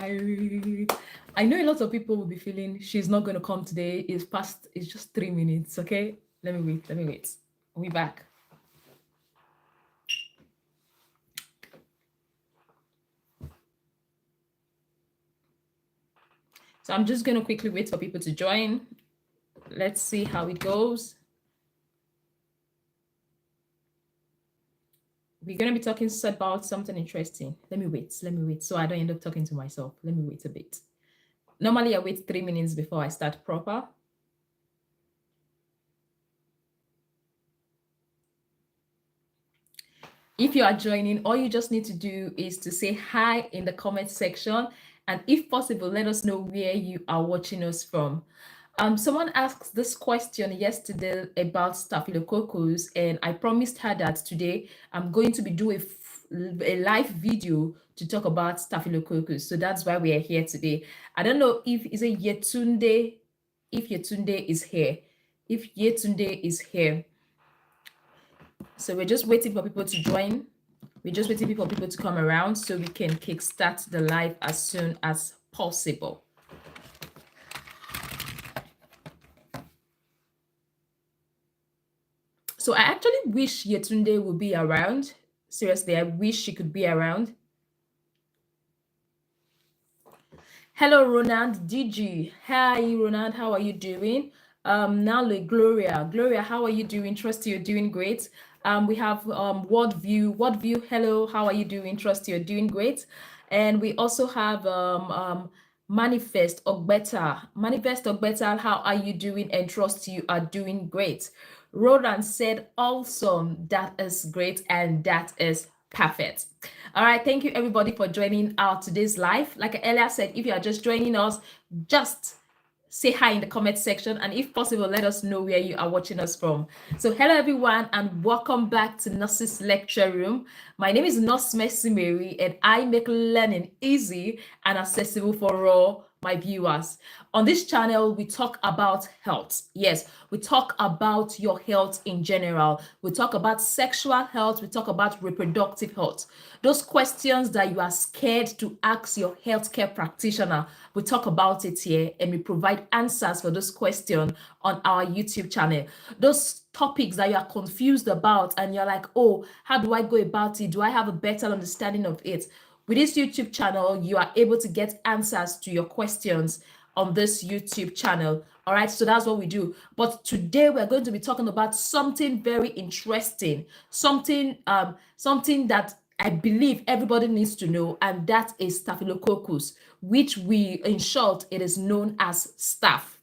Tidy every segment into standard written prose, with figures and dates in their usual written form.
I know a lot of people will be feeling she's not going to come today. It's just 3 minutes, okay? Let me wait. We back. So I'm just going to quickly wait for people to join. Let's see how it goes. We're going to be talking about something interesting. Let me wait so I don't end up talking to myself. Let me wait a bit. Normally I wait 3 minutes before I start proper. If you are joining, all you just need to do is to say hi in the comment section, and if possible, let us know where you are watching us from. Someone asked this question yesterday about Staphylococcus, and I promised her that today I'm going to be doing a live video to talk about Staphylococcus. So that's why we are here today. I don't know if is it Yetunde, if Yetunde is here. If Yetunde is here. So we're just waiting for people to join. We're just waiting for people to come around so we can kickstart the live as soon as possible. So I actually wish Yetunde would be around. Seriously, I wish she could be around. Hello, Ronald DG. Hi, Ronald. How are you doing? Nale, Gloria, how are you doing? Trust you're doing great. We have Worldview, hello, how are you doing? Trust you're doing great. And we also have Manifest Ogbeta, how are you doing? And trust you are doing great. Roland said, awesome, that is great, and that is perfect. All right, thank you everybody for joining our today's live. Like I earlier said, if you are just joining us, just say hi in the comment section, and if possible, let us know where you are watching us from. So hello everyone, and welcome back to Nurses Lecture Room. My name is Nurse Mercy Mary, and I make learning easy and accessible for all my viewers. On this channel, we talk about health. Yes, we talk about your health in general. We talk about sexual health. We talk about reproductive health. Those questions that you are scared to ask your healthcare practitioner, we talk about it here, and we provide answers for those questions on our YouTube channel. Those topics that you are confused about and you're like, oh, how do I go about it? Do I have a better understanding of it? With this YouTube channel, you are able to get answers to your questions on this YouTube channel. All right, so that's what we do. But today we're going to be talking about something very interesting, something that I believe everybody needs to know, and that is Staphylococcus, which in short, it is known as Staph.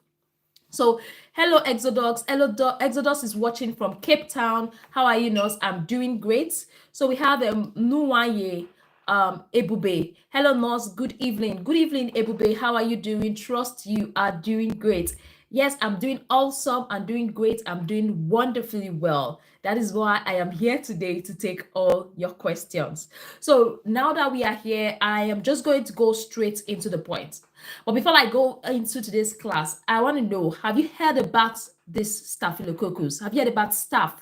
So hello Exodus. Hello Exodus is watching from Cape Town. How are you, Nurse? I'm doing great. So we have Nuwaye Ebube. Hello Nurse, good evening. Good evening Ebube. How are you doing? Trust you are doing great. Yes, I'm doing awesome. I'm doing great. I'm doing wonderfully well. That is why I am here today to take all your questions. So now that we are here, I am just going to go straight into the point. But before I go into today's class, I want to know, have you heard about this Staphylococcus? Have you heard about Staph?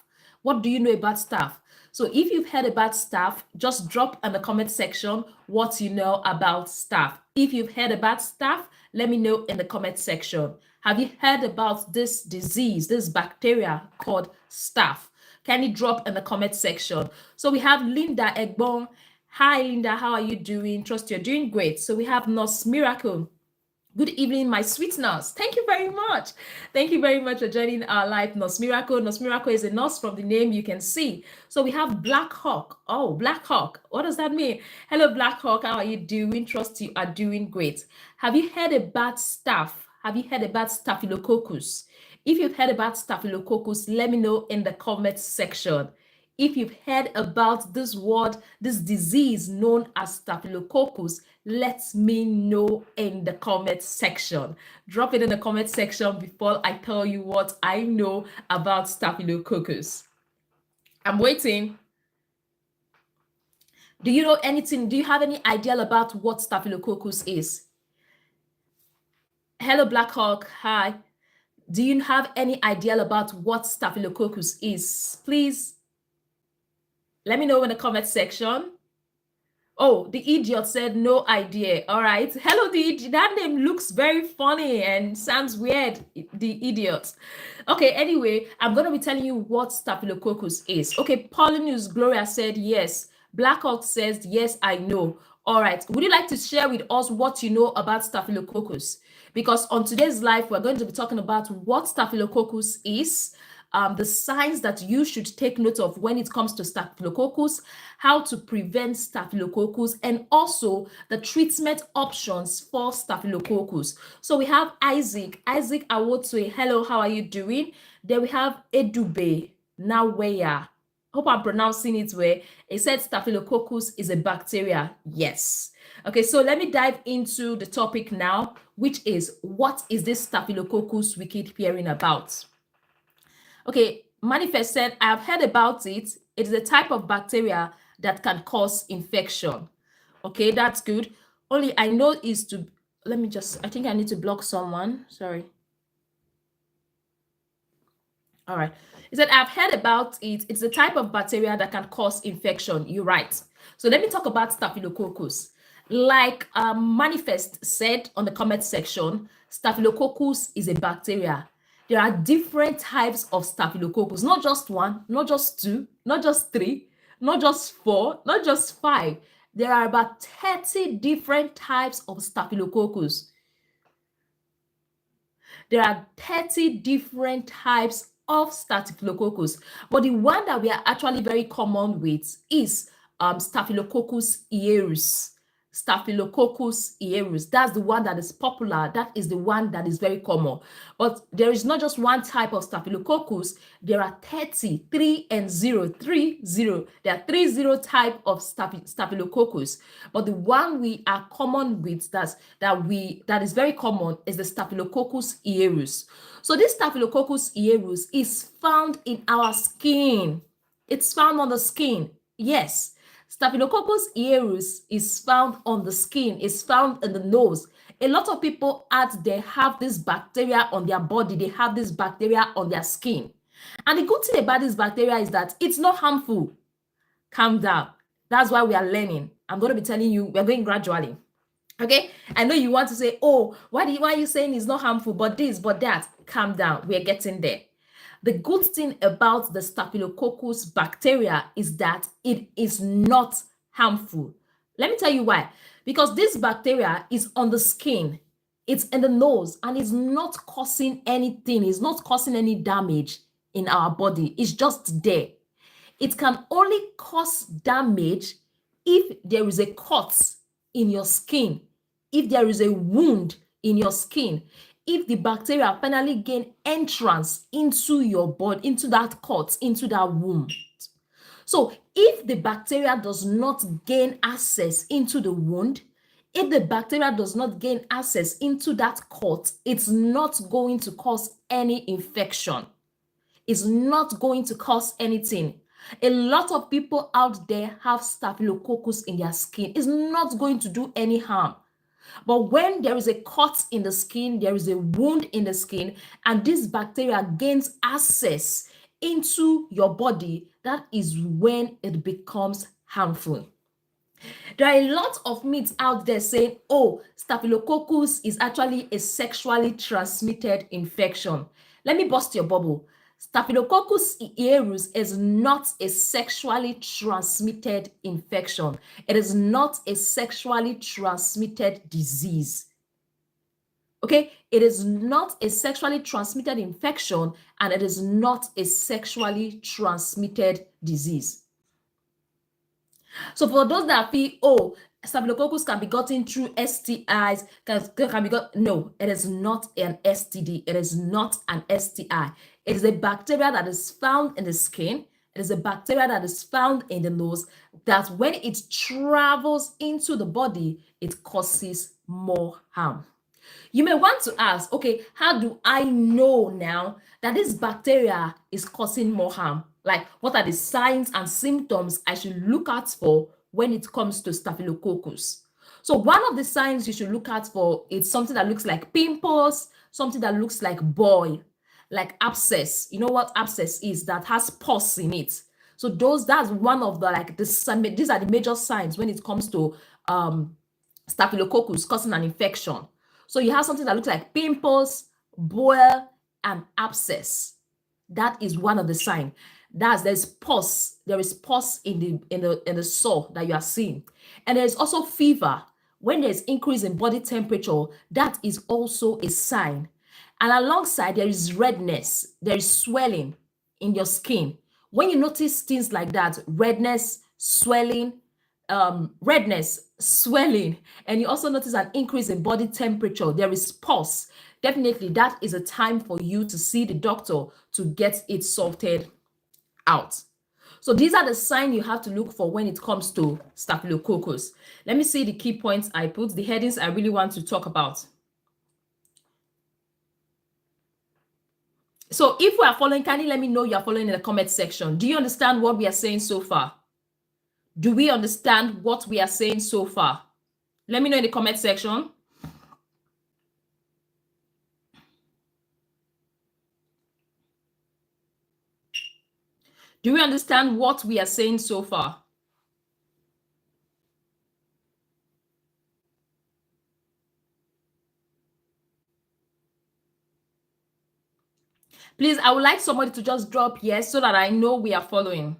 What do you know about Staph? So if you've heard about Staph, just drop in the comment section what you know about Staph. If you've heard about Staph, let me know in the comment section. Have you heard about this disease, this bacteria called Staph? Can you drop in the comment section? So we have Linda Egbon. Hi, Linda. How are you doing? Trust you're doing great. So we have Nurse Miracle. Good evening, my sweet nurse. Thank you very much. Thank you very much for joining our live, Nurse Miracle. Nurse Miracle is a nurse from the name you can see. So we have Black Hawk. Oh, Black Hawk. What does that mean? Hello, Black Hawk. How are you doing? Trust you are doing great. Have you heard about Staph? Have you heard about Staphylococcus? If you've heard about Staphylococcus, let me know in the comment section. If you've heard about this word, this disease known as Staphylococcus, let me know in the comment section. Drop it in the comment section before I tell you what I know about Staphylococcus. I'm waiting. Do you know anything? Do you have any idea about what Staphylococcus is? Hello, Black Hawk. Hi. Do you have any idea about what Staphylococcus is? Please let me know in the comment section. Oh, the idiot said no idea. All right. Hello, the idiot. That name looks very funny and sounds weird. The idiot. Okay, anyway, I'm going to be telling you what Staphylococcus is. Okay, Paulinus Gloria said yes. Blackhawk says yes, I know. All right. Would you like to share with us what you know about Staphylococcus? Because on today's live, we're going to be talking about what Staphylococcus is, the signs that you should take note of when it comes to Staphylococcus, how to prevent Staphylococcus, and also the treatment options for Staphylococcus. So we have Isaac. Isaac Awotwe, hello, how are you doing? Then we have Edube Naweya. Hope I'm pronouncing it well. It said Staphylococcus is a bacteria. Yes. Okay, so let me dive into the topic now, which is what is this Staphylococcus we keep hearing about? Okay, Manifest said, I have heard about it. It is a type of bacteria that can cause infection. Okay, that's good. Only I know is to, let me just, I think I need to block someone. Sorry. All right. He said, I've heard about it. It's a type of bacteria that can cause infection. You're right. So let me talk about Staphylococcus. Like Manifest said on the comment section, Staphylococcus is a bacteria. There are different types of Staphylococcus, not just one, not just two, not just three, not just four, not just five. There are about 30 different types of Staphylococcus. There are 30 different types of Staphylococcus, but the one that we are actually very common with is Staphylococcus aureus. Staphylococcus aureus. That's the one that is popular. That is the one that is very common. But there is not just one type of Staphylococcus. There are 30, 3 and 0, 3, 0. There are 30 type of Staphylococcus. But the one we are common with that is very common is the Staphylococcus aureus. So this Staphylococcus aureus is found in our skin. It's found on the skin. Yes. Staphylococcus aureus is found on the skin, is found in the nose. A lot of people they have this bacteria on their body, they have this bacteria on their skin. And the good thing about this bacteria is that it's not harmful. Calm down. That's why we are learning. I'm going to be telling you, we're going gradually. Okay, I know you want to say, oh, why are you saying it's not harmful, but this, but that? Calm down, we're getting there. The good thing about the Staphylococcus bacteria is that it is not harmful. Let me tell you why. Because this bacteria is on the skin, it's in the nose, and it's not causing anything, it's not causing any damage in our body. It's just there. It can only cause damage if there is a cut in your skin, if there is a wound in your skin, if the bacteria finally gain entrance into your body, into that cut, into that wound. So if the bacteria does not gain access into the wound, if the bacteria does not gain access into that cut, it's not going to cause any infection. It's not going to cause anything. A lot of people out there have Staphylococcus in their skin. It's not going to do any harm. But when there is a cut in the skin, there is a wound in the skin, and this bacteria gains access into your body, that is when it becomes harmful. There are a lot of myths out there saying, oh, Staphylococcus is actually a sexually transmitted infection. Let me bust your bubble. Staphylococcus aureus is not a sexually transmitted infection. It is not a sexually transmitted disease. Okay, it is not a sexually transmitted infection, and it is not a sexually transmitted disease. So for those that feel, oh, Staphylococcus can be gotten through STIs, can be got, no, it is not an STD. It is not an STI. It is a bacteria that is found in the skin. It is a bacteria that is found in the nose, that when it travels into the body, it causes more harm. You may want to ask, okay, how do I know now that this bacteria is causing more harm? Like, what are the signs and symptoms I should look out for when it comes to Staphylococcus? So one of the signs you should look out for is something that looks like pimples, something that looks like boil, like abscess. You know what abscess is? That has pus in it. So that's one of the these are the major signs when it comes to Staphylococcus causing an infection. So you have something that looks like pimples, boil, and abscess. That is one of the signs. There's pus. There is pus in the sore that you are seeing, and there's also fever. When there's increase in body temperature, that is also a sign. And alongside, there is redness, there is swelling in your skin. When you notice things like that, redness, swelling, and you also notice an increase in body temperature, there is pus, definitely that is a time for you to see the doctor to get it sorted out. So these are the signs you have to look for when it comes to Staphylococcus. Let me see the key points I put, the headings I really want to talk about. So if we are following, kindly let me know you are following in the comment section. Do you understand what we are saying so far? Do we understand what we are saying so far? Let me know in the comment section. Do we understand what we are saying so far? Please, I would like somebody to just drop yes so that I know we are following.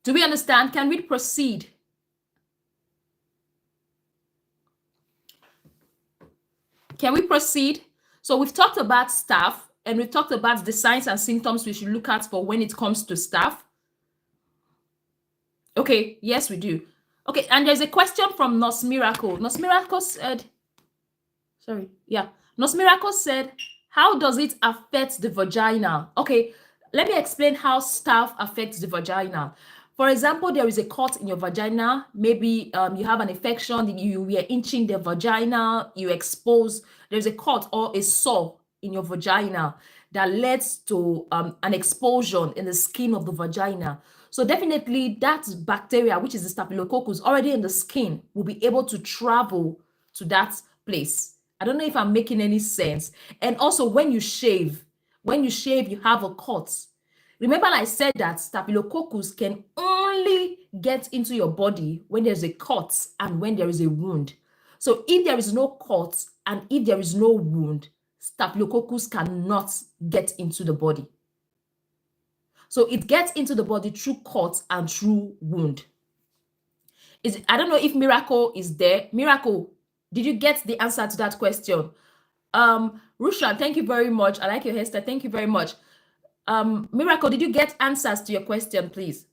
Do we understand? Can we proceed? Can we proceed? So we've talked about staph, and we've talked about the signs and symptoms we should look at for when it comes to staph. Okay, yes, we do. Okay, and there's a question from Nurse Miracle. Nurse Miracle said, Nurse Miracle said, how does it affect the vagina? Okay, let me explain how staph affects the vagina. For example, there is a cut in your vagina. Maybe you have an infection, you were inching the vagina, you expose, there's a cut or a sore in your vagina that leads to an explosion in the skin of the vagina. So definitely that bacteria, which is the Staphylococcus, already in the skin, will be able to travel to that place. I don't know if I'm making any sense. And also when you shave, you have a cut. Remember I said that Staphylococcus can only get into your body when there's a cut and when there is a wound. So if there is no cut and if there is no wound, Staphylococcus cannot get into the body. So it gets into the body through cut and through wound. I don't know if Miracle is there. Miracle, did you get the answer to that question? Rushan, thank you very much. I like your hairstyle. Thank you very much. Miracle, did you get answers to your question, please?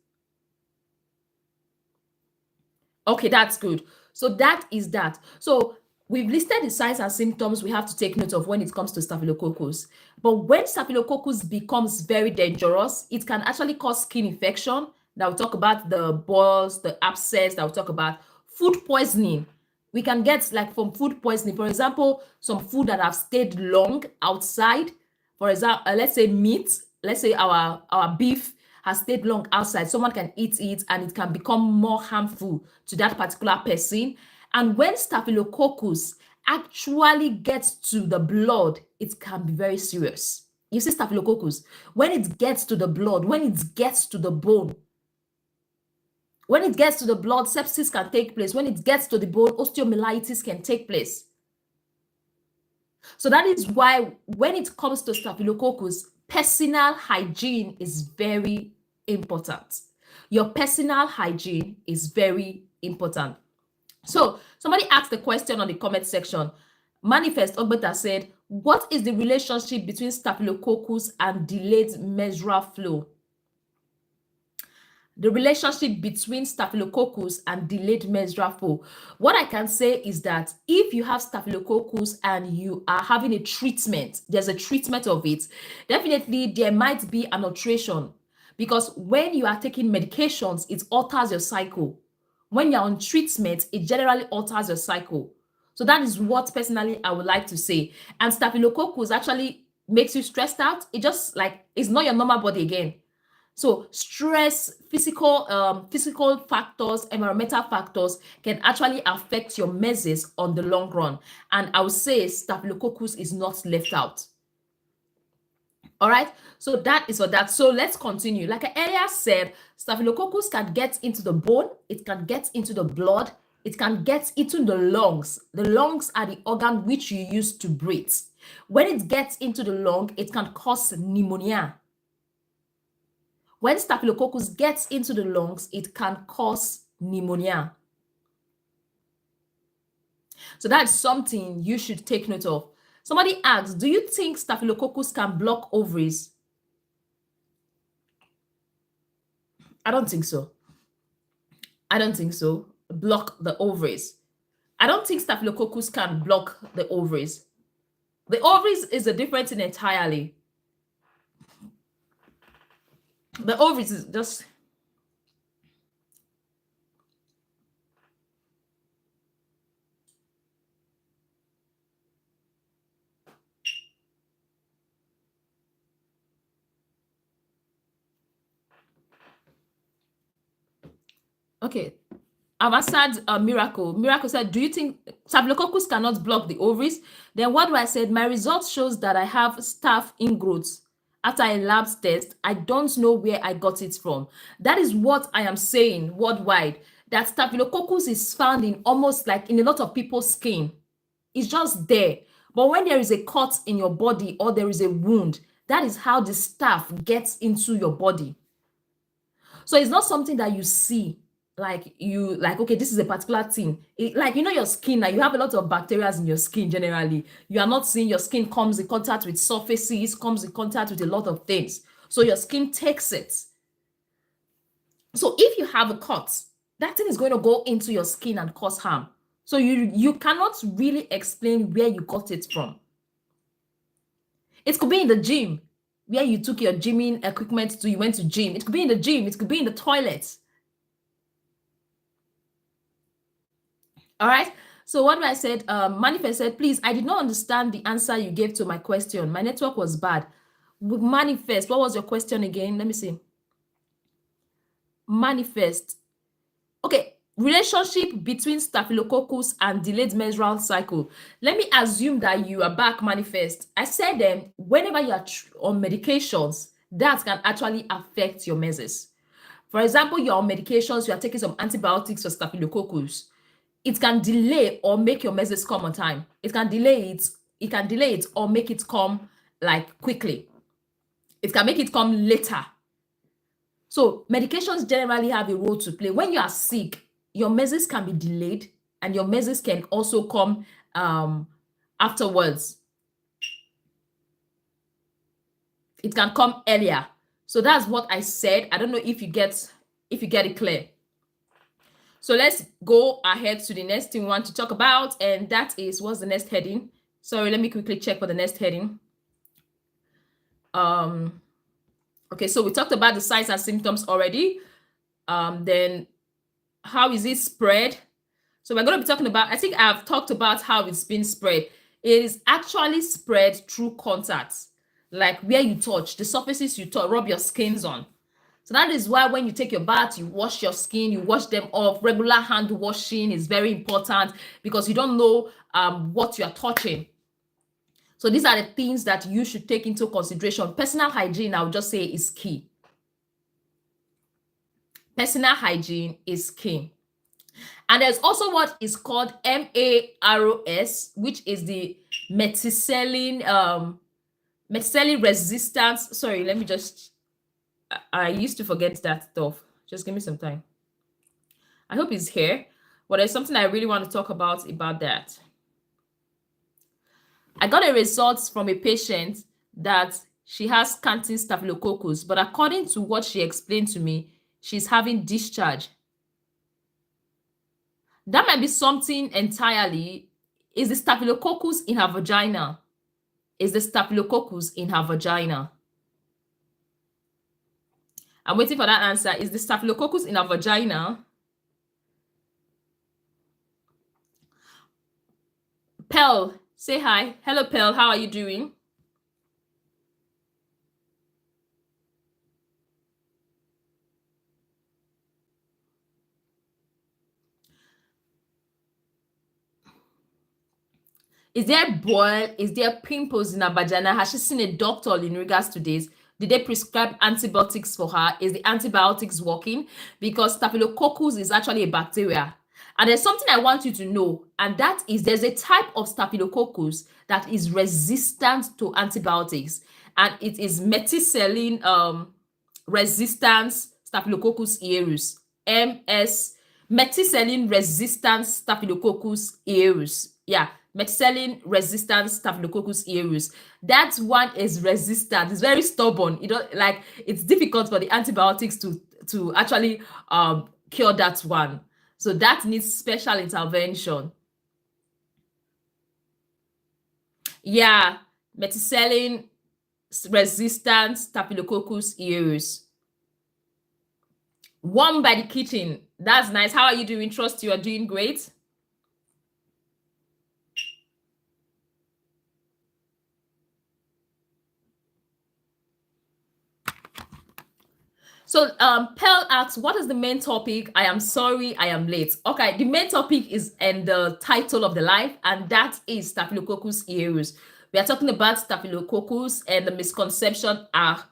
Okay, that's good. So that is that. So we've listed the signs and symptoms we have to take note of when it comes to Staphylococcus. But when Staphylococcus becomes very dangerous, it can actually cause skin infection. Now we'll talk about the boils, the abscess, that we'll talk about food poisoning. We can get like from food poisoning, for example, some food that have stayed long outside. For example, let's say meat, let's say our beef has stayed long outside. Someone can eat it and it can become more harmful to that particular person. And when Staphylococcus actually gets to the blood, it can be very serious. You see, Staphylococcus, when it gets to the blood, when it gets to the bone, when it gets to the blood, sepsis can take place. When it gets to the bone, osteomyelitis can take place. So that is why when it comes to Staphylococcus, personal hygiene is very important. Your personal hygiene is very important. So somebody asked the question on the comment section. Manifest Ogbeta said, what is the relationship between Staphylococcus and delayed menstrual flow? The relationship between Staphylococcus and delayed menstrual flow. What I can say is that if you have Staphylococcus and you are having a treatment, there's a treatment of it, definitely there might be an alteration, because when you are taking medications, it alters your cycle. When you're on treatment, it generally alters your cycle. So that is what personally I would like to say. And Staphylococcus actually makes you stressed out, it just like it's not your normal body again. So stress, physical factors, environmental factors can actually affect your measles on the long run. And I would say Staphylococcus is not left out. All right, so that is for that. So let's continue. Like I earlier said, Staphylococcus can get into the bone, it can get into the blood, it can get into the lungs. The lungs are the organ which you use to breathe. When it gets into the lung, it can cause pneumonia. When Staphylococcus gets into the lungs, it can cause pneumonia. So that's something you should take note of. Somebody asked, do you think Staphylococcus can block ovaries? I don't think so. I don't think so. Block the ovaries. I don't think Staphylococcus can block the ovaries. The ovaries is a different thing entirely. The ovaries is just... Okay. I've answered Miracle. Miracle said, do you think Staphylococcus cannot block the ovaries? Then what do I said? My results shows that I have staph ingrowths. After a lab test, I don't know where I got it from. That is what I am saying worldwide, that Staphylococcus is found in almost like in a lot of people's skin. It's just there. But when there is a cut in your body or there is a wound, that is how the staph gets into your body. So it's not something that you see like you like, okay, this is a particular thing. Like, you know, your skin, like you have a lot of bacteria in your skin generally. You are not seeing your skin comes in contact with surfaces, comes in contact with a lot of things. So your skin takes it. So if you have a cut, that thing is going to go into your skin and cause harm. So you cannot really explain where you got it from. It could be in the gym where you took your gymming equipment to, you went to gym. It could be in the gym. It could be in the toilet. All right. So what I said, Manifest said, please, I did not understand the answer you gave to my question. My network was bad. Manifest, what was your question again? Let me see. Manifest. Okay. Relationship between Staphylococcus and delayed menstrual cycle. Let me assume that you are back, Manifest. I said whenever you are on medications, that can actually affect your measles. For example, you're on medications, you are taking some antibiotics for Staphylococcus. It can delay or make your measles come on time. It can delay it or make it come like quickly. It can make it come later. So medications generally have a role to play. When you are sick, your measles can be delayed and your measles can also come afterwards. It can come earlier. So that's what I said. I don't know if you get it clear. So let's go ahead to the next thing we want to talk about, and that is, what's the next heading? Sorry, let me quickly check for the next heading. Okay, so we talked about the signs and symptoms already. Then how is it spread? So we're going to be talking about, I think I've talked about how it's been spread. It is actually spread through contacts, like where you touch, the surfaces you touch, rub your skins on. So that is why when you take your bath, you wash your skin, you wash them off. Regular hand washing is very important because you don't know what you are touching. So these are the things that you should take into consideration. Personal hygiene, I would just say, is key. Personal hygiene is key. And there's also what is called MAROS, which is the methicillin resistance. Sorry, let me just, I used to forget that stuff. Just give me some time. I hope it's here, but there's something I really want to talk about that. I got a result from a patient that she has canteen staphylococcus, but according to what she explained to me, she's having discharge. That might be something entirely. Is the staphylococcus in her vagina? Is the staphylococcus in her vagina? I'm waiting for that answer. Is the staphylococcus in her vagina? Pearl, say hi. Hello, Pearl. How are you doing? Is there boil? Is there pimples in her vagina? Has she seen a doctor in regards to this? Did they prescribe antibiotics for her? Is the antibiotics working? Because Staphylococcus is actually a bacteria. And there's something I want you to know, and that is there's a type of Staphylococcus that is resistant to antibiotics, and it is methicillin resistance Staphylococcus aureus, methicillin resistant Staphylococcus aureus. Yeah, methicillin resistant Staphylococcus aureus. That one is resistant. It's very stubborn. You know, like it's difficult for the antibiotics to actually cure that one. So that needs special intervention. Yeah, methicillin resistant Staphylococcus aureus. Warm by the kitchen. That's nice. How are you doing? Trust you are doing great. So Pearl asks, what is the main topic? I am sorry, I am late. Okay, the main topic is in the title of the live, and that is Staphylococcus aureus. We are talking about Staphylococcus, and the misconception are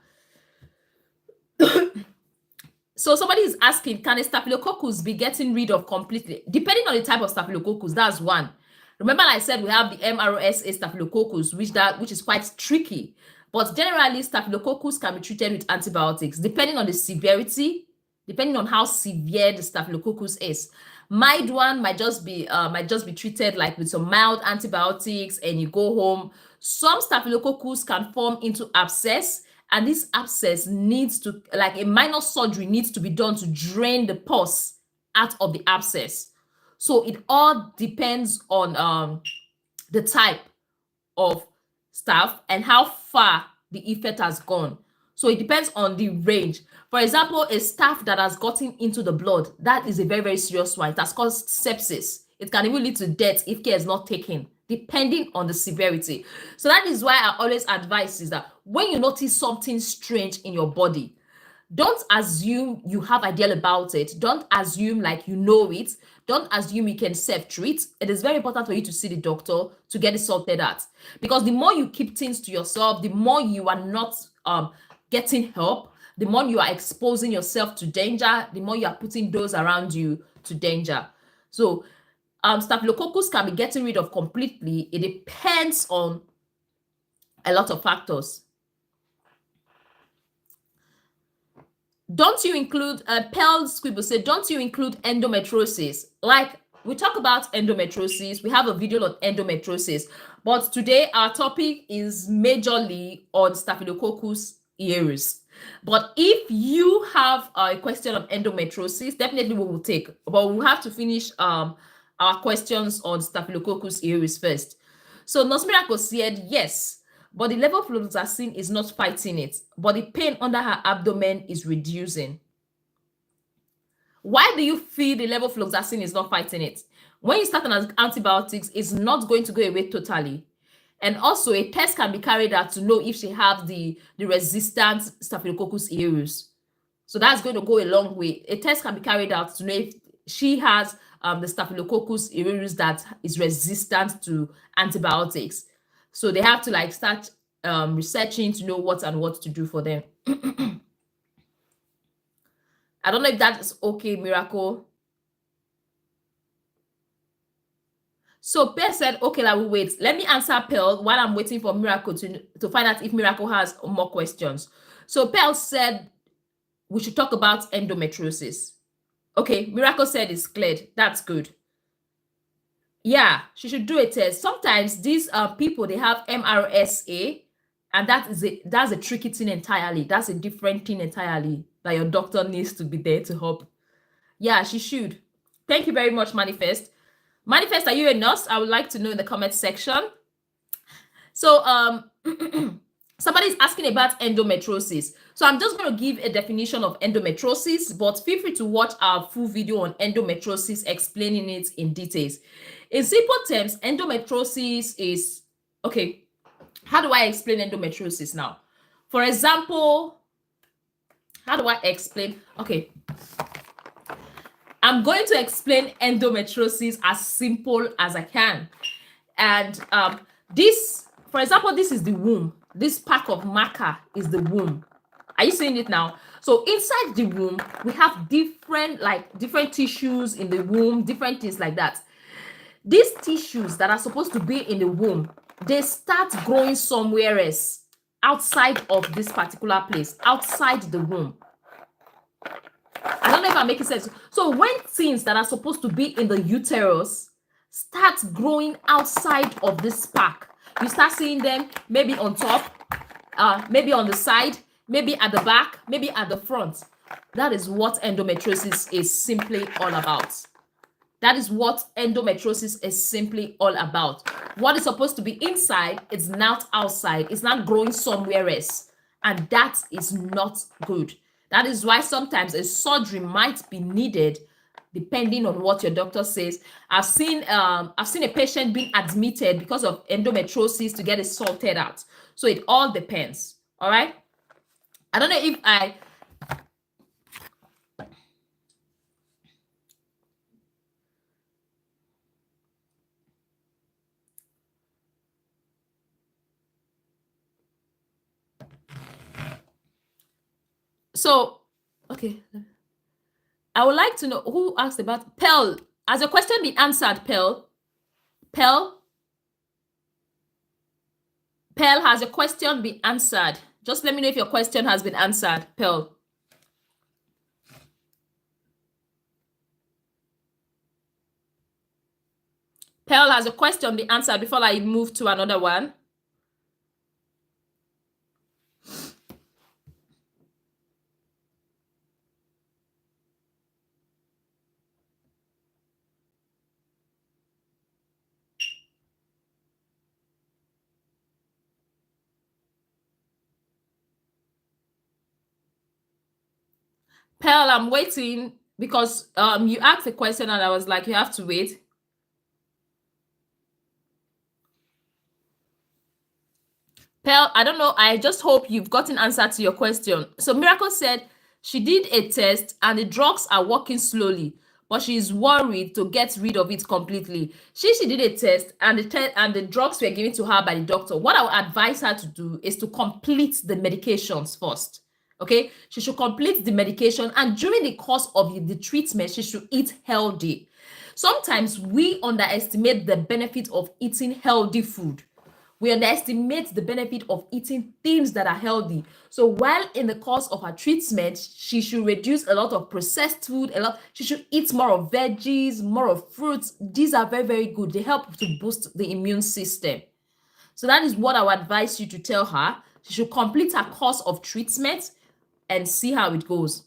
so somebody is asking, can a Staphylococcus be getting rid of completely? Depending on the type of Staphylococcus, that's one. Remember, I said we have the MRSA Staphylococcus, which is quite tricky. But generally, Staphylococcus can be treated with antibiotics, depending on the severity, depending on how severe the Staphylococcus is. Mild one might just be treated like with some mild antibiotics, and you go home. Some Staphylococcus can form into abscess, and this abscess needs to, like a minor surgery needs to be done to drain the pus out of the abscess. So it all depends on the type of staph and how far the effect has gone. So it depends on the range. For example, a staph that has gotten into the blood, that is a very, very serious one. It has caused sepsis. It can even lead to death if care is not taken, depending on the severity. So that is why I always advise is that when you notice something strange in your body, don't assume you have idea about it. Don't assume like you know it. Don't assume you can self-treat. It is very important for you to see the doctor to get it sorted out. Because the more you keep things to yourself, the more you are not getting help, the more you are exposing yourself to danger, the more you are putting those around you to danger. So Staphylococcus can be getting rid of completely. It depends on a lot of factors. Don't you include Pearl Squibble said, don't you include endometriosis? Like we talk about endometriosis, we have a video on endometriosis, but today our topic is majorly on Staphylococcus aureus. But if you have a question on endometriosis, definitely we will take, but we'll have to finish our questions on Staphylococcus aureus first. So Nurse Miracle said yes, but the level of fluoxetine is not fighting it, but the pain under her abdomen is reducing. Why do you feel the level of fluoxetine is not fighting it? When you start on antibiotics, it's not going to go away totally. And also, a test can be carried out to know if she has the resistant Staphylococcus aureus. So that's going to go a long way. A test can be carried out to know if she has the Staphylococcus aureus that is resistant to antibiotics. So they have to like start researching to know what to do for them. I don't know if that is okay, Miracle. So Pearl said, okay, I will wait. Let me answer Pearl while I'm waiting for Miracle to find out if Miracle has more questions. So Pearl said we should talk about endometriosis. Okay, Miracle said it's cleared. That's good. Yeah, she should do a test. Sometimes these people, they have MRSA, and that's a tricky thing entirely. That's a different thing entirely that your doctor needs to be there to help. Yeah, she should. Thank you very much, Manifest. Manifest, are you a nurse? I would like to know in the comment section. So somebody's asking about endometriosis. So I'm just going to give a definition of endometriosis, but feel free to watch our full video on endometriosis explaining it in details. In simple terms, endometriosis is, okay, how do I explain endometriosis now? For example, how do I explain? Okay, I'm going to explain endometriosis as simple as I can. And this, for example, this is the womb. This pack of marker is the womb. Are you seeing it now? So inside the womb, we have different tissues in the womb, different things like that. These tissues that are supposed to be in the womb, they start growing somewhere else, outside of this particular place, outside the womb. I don't know if I'm making sense. So when things that are supposed to be in the uterus start growing outside of this pack, you start seeing them maybe on top, maybe on the side, maybe at the back, maybe at the front. That is what endometriosis is simply all about. That is what endometriosis is simply all about. What is supposed to be inside is not outside. It's not growing somewhere else. And that is not good. That is why sometimes a surgery might be needed depending on what your doctor says. I've seen a patient being admitted because of endometriosis to get it sorted out. So it all depends. All right. I don't know if I so okay. I would like to know who asked about Pearl. Has your question been answered, Pearl? Pearl? Pearl, has your question been answered? Just let me know if your question has been answered, Pearl. Pearl, has your question been answered before I move to another one? Pearl, I'm waiting because you asked a question and I was like, you have to wait. Pearl, I don't know. I just hope you've gotten answer to your question. So Miracle said she did a test and the drugs are working slowly, but she is worried to get rid of it completely. She did a test and the drugs were given to her by the doctor. What I would advise her to do is to complete the medications first. Okay, she should complete the medication, and during the course of the treatment, she should eat healthy. Sometimes we underestimate the benefit of eating healthy food. We underestimate the benefit of eating things that are healthy. So while in the course of her treatment, she should reduce a lot of processed food, she should eat more of veggies, more of fruits. These are very, very good. They help to boost the immune system. So that is what I would advise you to tell her. She should complete her course of treatment and see how it goes.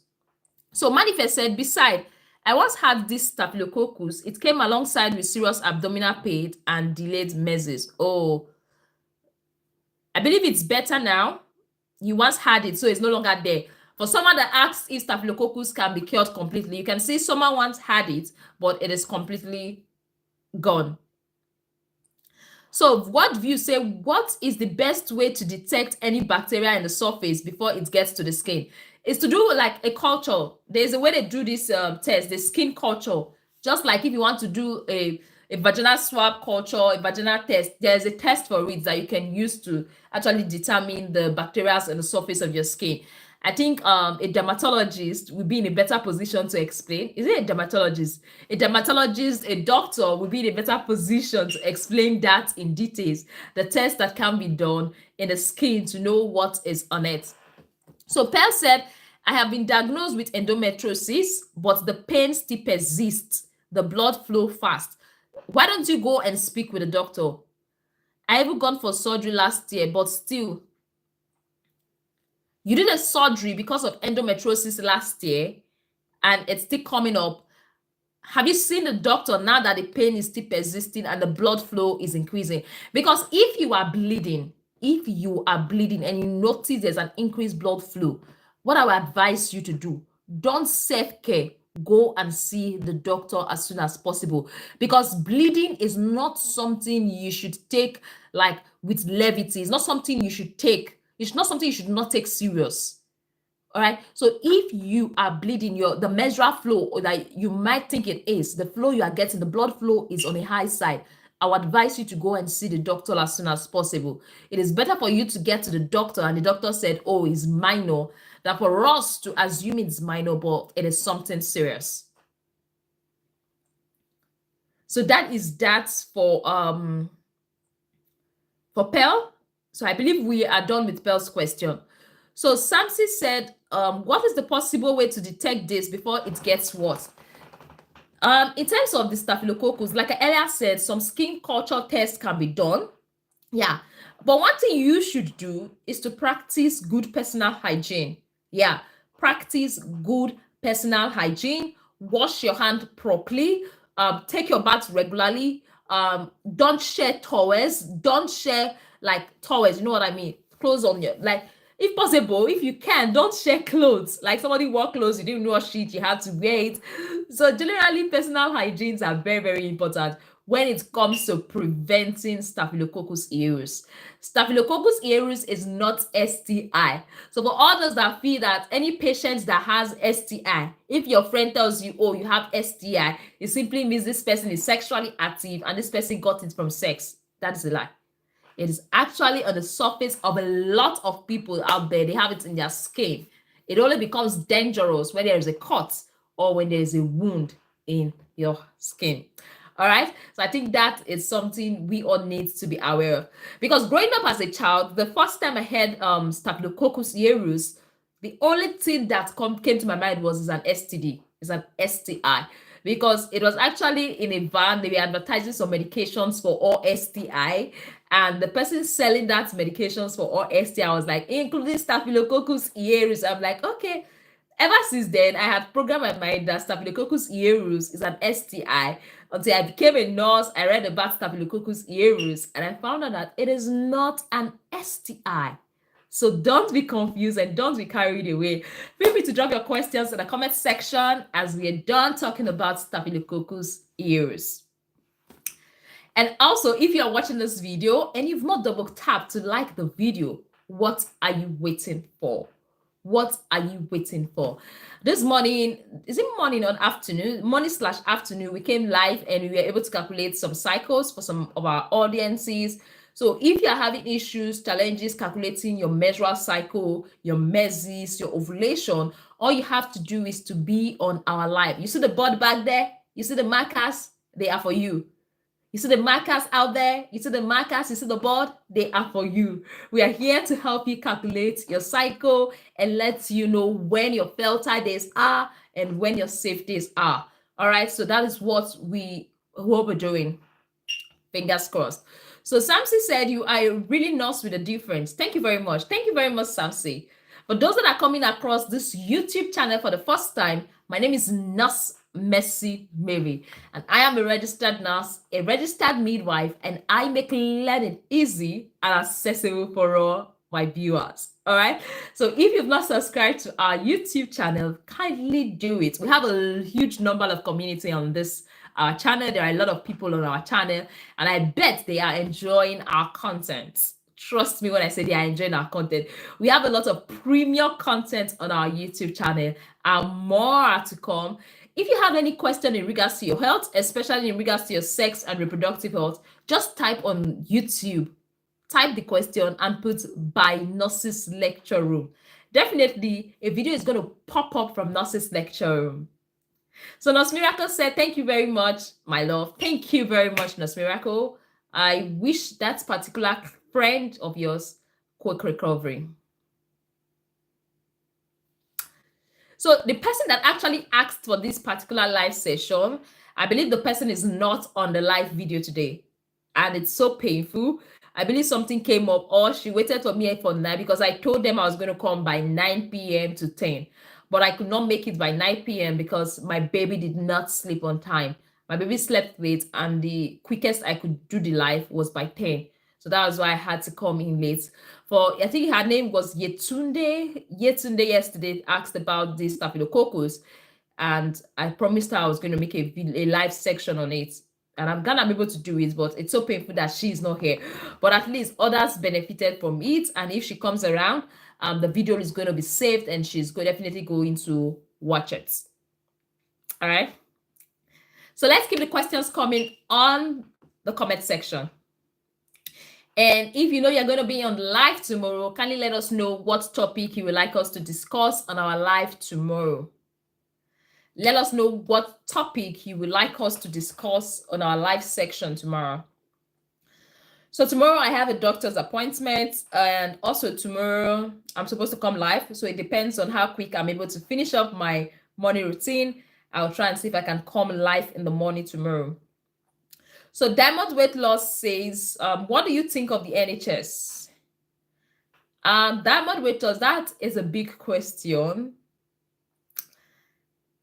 So Manifest said, beside, I once had this Staphylococcus. It came alongside with serious abdominal pain and delayed menses. Oh, I believe it's better now. You once had it, so it's no longer there. For someone that asks if Staphylococcus can be cured completely, you can see someone once had it, but it is completely gone. So what view say, what is the best way to detect any bacteria in the surface before it gets to the skin? Is to do like a culture. There's a way they do this test, the skin culture. Just like if you want to do a vaginal swab culture, a vaginal test, there's a test for it that you can use to actually determine the bacteria on the surface of your skin. I think a dermatologist would be in a better position to explain. Is it a dermatologist? A dermatologist, a doctor would be in a better position to explain that in details, the test that can be done in the skin to know what is on it. So Pearl said, I have been diagnosed with endometriosis, but the pain still persists. The blood flow fast. Why don't you go and speak with a doctor? I even gone for surgery last year, but still, you did a surgery because of endometriosis last year and it's still coming up. Have you seen the doctor now that the pain is still persisting and the blood flow is increasing? Because if you are bleeding and you notice there's an increased blood flow, what I would advise you to do, don't self-care. Go and see the doctor as soon as possible, because bleeding is not something you should take like with levity. It's not something you should take. It's not something you should not take serious. All right. So if you are bleeding, the menstrual flow that you might think it is, the flow you are getting, the blood flow is on a high side, I would advise you to go and see the doctor as soon as possible. It is better for you to get to the doctor and the doctor said, oh, it's minor, than for us to assume it's minor, but it is something serious. So that is that for Pearl. So I believe we are done with Pearl's question. So Samsi said, what is the possible way to detect this before it gets worse? In terms of the Staphylococcus, like I earlier said, some skin culture tests can be done. Yeah. But one thing you should do is to practice good personal hygiene. Yeah. Practice good personal hygiene. Wash your hand properly. Take your bath regularly. Don't share towels. Don't share like towels. You know what I mean? Clothes on your, like, if possible, if you can, don't share clothes. Like somebody wore clothes, you didn't wash it, you had to wear it. So generally, personal hygienes are very, very important when it comes to preventing Staphylococcus aureus. Staphylococcus aureus is not STI. So for others that feel that any patient that has STI, if your friend tells you, oh, you have STI, it simply means this person is sexually active and this person got it from sex. That is a lie. It is actually on the surface of a lot of people out there. They have it in their skin. It only becomes dangerous when there is a cut or when there is a wound in your skin. All right. So I think that is something we all need to be aware of. Because growing up as a child, the first time I heard Staphylococcus aureus, the only thing that came to my mind was an STD, it's an STI. Because it was actually in a van, they were advertising some medications for all STI, and the person selling that medications for all STI was like, including Staphylococcus aureus. I'm like, okay. Ever since then, I had programmed my mind that Staphylococcus aureus is an STI. Until I became a nurse, I read about Staphylococcus aureus, and I found out that it is not an STI. So don't be confused and don't be carried away. Feel free to drop your questions in the comment section as we are done talking about Staphylococcus aureus. And also, if you are watching this video and you've not double tapped to like the video, what are you waiting for? What are you waiting for? This morning, is it morning or afternoon? Morning/afternoon, we came live and we were able to calculate some cycles for some of our audiences. So if you're having issues, challenges calculating your menstrual cycle, your menses, your ovulation, all you have to do is to be on our live. You see the board back there? You see the markers? They are for you. You see the markers out there? You see the markers? You see the board? They are for you. We are here to help you calculate your cycle and let you know when your fertile days are and when your safe days are. All right, so that is what we're doing. Fingers crossed. So Samsi said you are really nurse with a difference. Thank you very much. Thank you very much, Samsi. For those that are coming across this YouTube channel for the first time, my name is Nurse Mercy Mary, and I am a registered nurse, a registered midwife, and I make learning easy and accessible for all my viewers. All right. So if you've not subscribed to our YouTube channel, kindly do it. We have a huge number of community on this our channel. There are a lot of people on our channel, and I bet they are enjoying our content. Trust me when I say they are enjoying our content. We have a lot of premium content on our YouTube channel, and more are to come. If you have any question in regards to your health, especially in regards to your sex and reproductive health, just type on YouTube, type the question and put by Nurses Lecture Room. Definitely a video is going to pop up from Nurses Lecture Room. So Nurse Miracle said, thank you very much, my love. Thank you very much, Nurse Miracle. I wish that particular friend of yours quick recovery. So the person that actually asked for this particular live session, I believe the person is not on the live video today. And it's so painful. I believe something came up or she waited for me for 9 because I told them I was going to come by 9 p.m. to 10. But I could not make it by 9 p.m. because my baby did not sleep on time. My baby slept late and the quickest I could do the live was by 10. So that was why I had to come in late. For I think her name was Yetunde. Yetunde yesterday asked about this Staphylococcus, and I promised her I was going to make a live section on it. And I'm glad I'm able to do it, but it's so painful that she's not here. But at least others benefited from it. And if she comes around, the video is going to be saved and she's definitely going to watch it. All right. So let's keep the questions coming on the comment section. And if you know you're going to be on live tomorrow, kindly let us know what topic you would like us to discuss on our live tomorrow. Let us know what topic you would like us to discuss on our live section tomorrow. So tomorrow I have a doctor's appointment, and also tomorrow I'm supposed to come live. So it depends on how quick I'm able to finish up my morning routine. I'll try and see if I can come live in the morning tomorrow. So Diamond Weight Loss says, what do you think of the NHS? Diamond Weight Loss, that is a big question.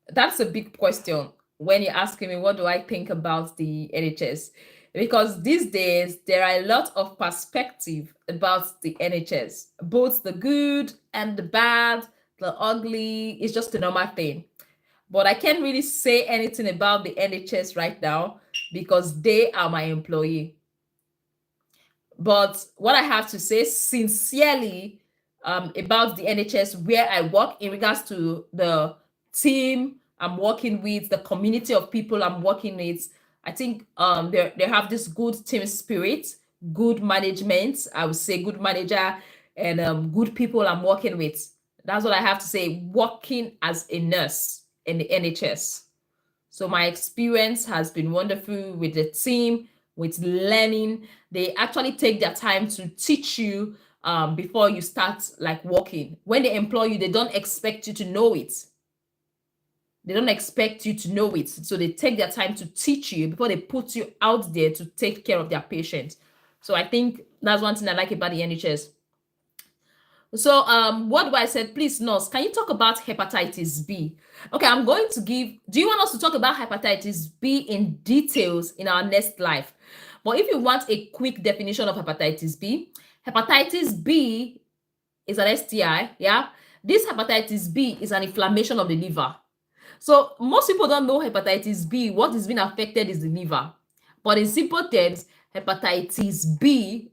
That's a big question when you're asking me, what do I think about the NHS? Because these days, there are a lot of perspective about the NHS, both the good and the bad, the ugly. It's just a normal thing. But I can't really say anything about the NHS right now because they are my employee. But what I have to say sincerely about the NHS, where I work in regards to the team I'm working with, the community of people I'm working with, I think they have this good team spirit, good management, I would say good manager, and good people I'm working with. That's what I have to say, working as a nurse in the NHS. So my experience has been wonderful with the team, with learning. They actually take their time to teach you before you start like working. When they employ you, they don't expect you to know it. They don't expect you to know it. So they take their time to teach you before they put you out there to take care of their patients. So I think that's one thing I like about the NHS. So what do I said? Please, nurse, can you talk about hepatitis B? Okay, I'm going to give, do you want us to talk about hepatitis B in details in our next live? But if you want a quick definition of hepatitis B is an STI, yeah? This hepatitis B is an inflammation of the liver. So most people don't know hepatitis B. What is being affected is the liver. But in simple terms, hepatitis B,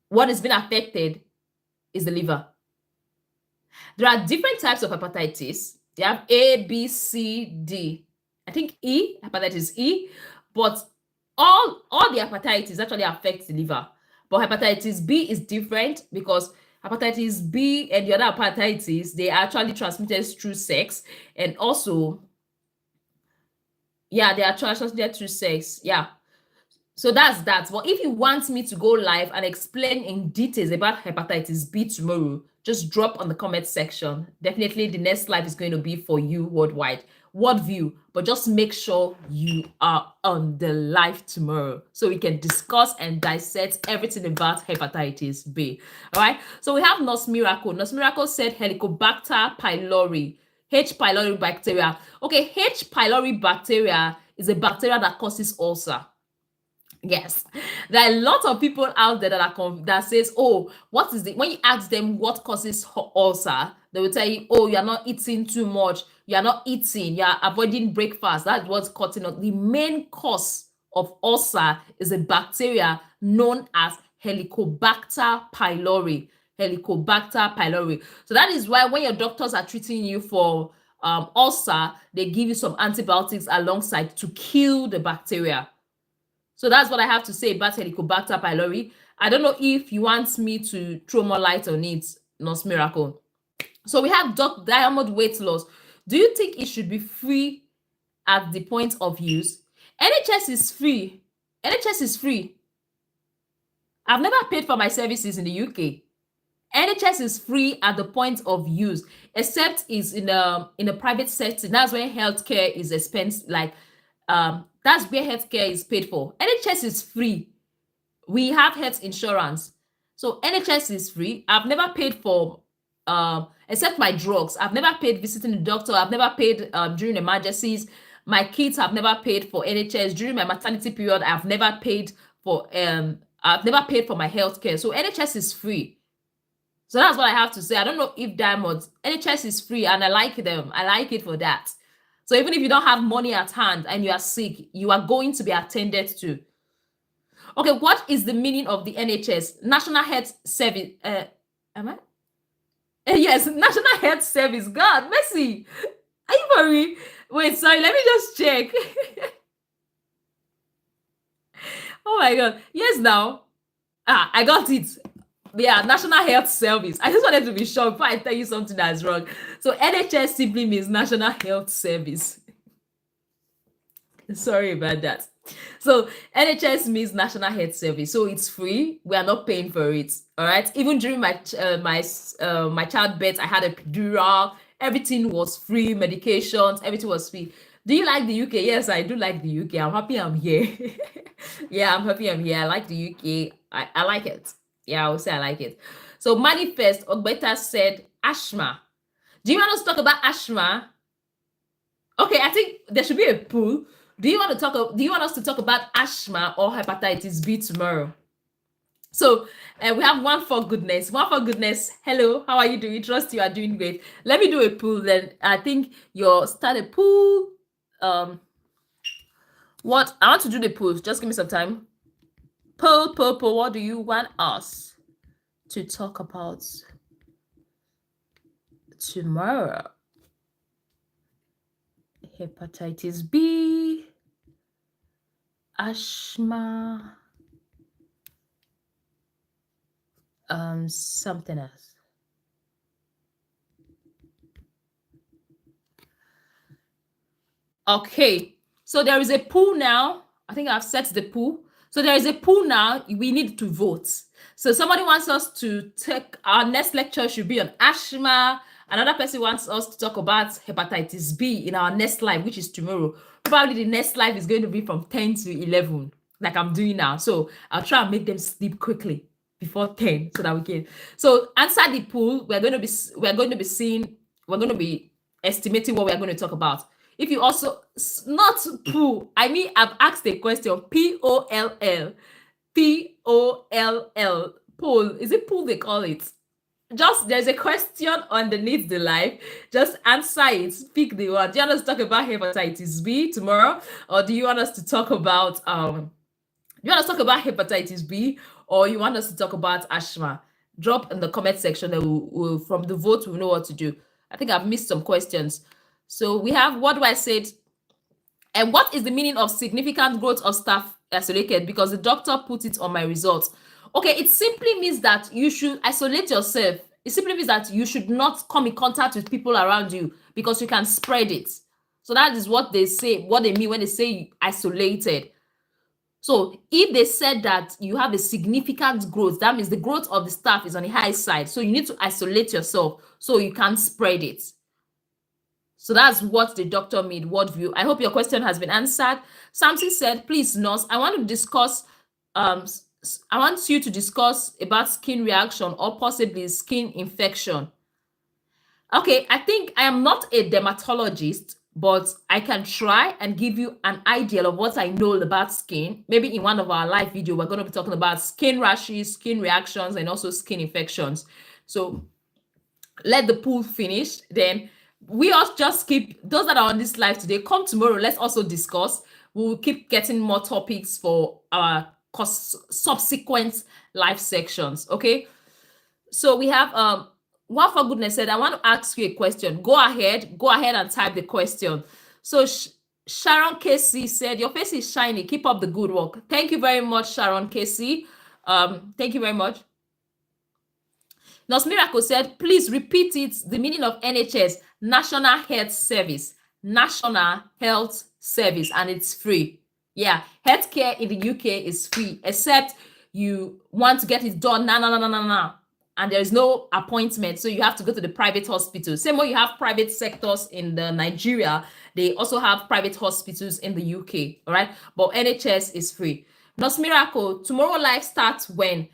what is being affected is the liver. There are different types of hepatitis. They have A, B, C, D. I think E, hepatitis E, but all the hepatitis actually affect the liver. But hepatitis B is different because hepatitis B and the other hepatitis, they are actually transmitted through sex, and also, yeah, they are transmitted through sex. Yeah. So that's that. But if you want me to go live and explain in details about hepatitis B tomorrow, just drop on the comment section. Definitely the next live is going to be for you worldwide, world view, but just make sure you are on the live tomorrow so we can discuss and dissect everything about hepatitis B. All right. So we have Nurse Miracle. Nurse Miracle said Helicobacter pylori, H. pylori bacteria. Okay, H. pylori bacteria is a bacteria that causes ulcer. Yes, there are a lot of people out there that says, oh, what is the, when you ask them what causes ulcer, they will tell you, oh, you're not eating too much, you're not eating, you're avoiding breakfast. That's what's causing it. The main cause of ulcer is a bacteria known as Helicobacter pylori. Helicobacter pylori. So that is why when your doctors are treating you for ulcer, they give you some antibiotics alongside to kill the bacteria. So that's what I have to say about Helicobacter pylori. I don't know if you want me to throw more light on it, Nurse Miracle. So we have Diamond Weight Loss. Do you think it should be free at the point of use? NHS is free. NHS is free. I've never paid for my services in the UK. NHS is free at the point of use, except it's in a private setting. That's where healthcare is expensive, like that's where healthcare is paid for. NHS is free. We have health insurance. So NHS is free. I've never paid for, except my drugs. I've never paid visiting the doctor. I've never paid during emergencies. My kids have never paid for NHS. During my maternity period, I've never paid for my healthcare. So NHS is free. So that's what I have to say. I don't know if Diamonds, NHS is free and I like them. I like it for that. So even if you don't have money at hand and you are sick, you are going to be attended to. Okay, what is the meaning of the NHS? National Health Service. Am I? Yes, National Health Service. God, Messi. Are you worried? Wait, sorry, let me just check. my God. Yes, now. I got it. Yeah, National Health Service. I just wanted to be sure before I tell you something that's wrong. So NHS simply means National Health Service. Sorry about that. So NHS means National Health Service. So it's free. We are not paying for it. All right. Even during my childbirth, I had a epidural. Everything was free. Medications. Everything was free. Do you like the UK? Yes, I do like the UK. I'm happy I'm here. Yeah, I'm happy I'm here. I like the UK. I like it. Yeah, I would say I like it. So Manifest Ogbeta said asthma. Do you want us to talk about asthma? Okay, I think there should be a poll. Do you want us to talk about asthma or hepatitis B tomorrow? So we have one for goodness. One for goodness. Hello, how are you doing? Trust you are doing great. Let me do a poll then. I think you'll start a poll. What I want to do the poll. Just give me some time. Poll. What do you want us to talk about tomorrow? Hepatitis B, asthma, something else. Okay, so there is a pool now. I think I've set the pool. So there is a pool now. We need to vote. So somebody wants us to take our next lecture should be on asthma. Another person wants us to talk about hepatitis B in our next live, which is tomorrow. Probably the next live is going to be from 10 to 11, like I'm doing now. So I'll try and make them sleep quickly before 10 so that we can. So answer the pool. We're going to be estimating what we're going to talk about. If you also, not pool, I mean, I've asked a question, P-O-L-L, P-O-L-L, pool, is it pool they call it? Just, there's a question underneath the live, just answer it, pick the one. Do you want us to talk about hepatitis B tomorrow? Or do you want us to talk about, hepatitis B, or you want us to talk about asthma? Drop in the comment section and from the vote, we'll know what to do. I think I've missed some questions. So we have, what do I say? And what is the meaning of significant growth of staph isolated? Because the doctor put it on my results. Okay, it simply means that you should isolate yourself. It simply means that you should not come in contact with people around you because you can spread it. So that is what they say, what they mean when they say isolated. So if they said that you have a significant growth, that means the growth of the staph is on the high side. So you need to isolate yourself so you can't spread it. So that's what the doctor made, word view. I hope your question has been answered. Samson said, please, nurse, I want you to discuss about skin reaction or possibly skin infection. Okay, I think I am not a dermatologist, but I can try and give you an idea of what I know about skin. Maybe in one of our live video, we're going to be talking about skin rashes, skin reactions, and also skin infections. So let the pool finish, then we all just keep, those that are on this live today, come tomorrow, let's also discuss. We'll keep getting more topics for our subsequent live sections, okay? So we have one for goodness said, I want to ask you a question. Go ahead and type the question. So Sharon Casey said, your face is shiny, keep up the good work. Thank you very much, Sharon Casey. Thank you very much. Nurse Miracle said, please repeat it, the meaning of NHS, National Health Service. National Health Service, and it's free. Yeah, healthcare in the UK is free, except you want to get it done now. And there is no appointment, so you have to go to the private hospital. Same way you have private sectors in Nigeria, they also have private hospitals in the UK, all right? But NHS is free. Nurse Miracle, tomorrow live starts when?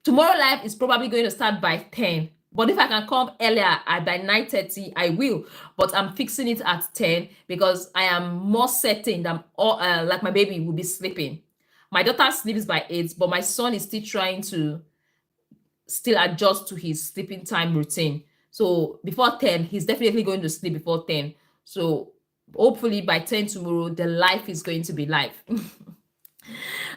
Tomorrow live is probably going to start by 10. But if I can come earlier by 9:30, I will. But I'm fixing it at 10 because I am more certain that like my baby will be sleeping. My daughter sleeps by 8, but my son is still trying to adjust to his sleeping time routine. So before 10, he's definitely going to sleep before 10. So hopefully by 10 tomorrow, the life is going to be live.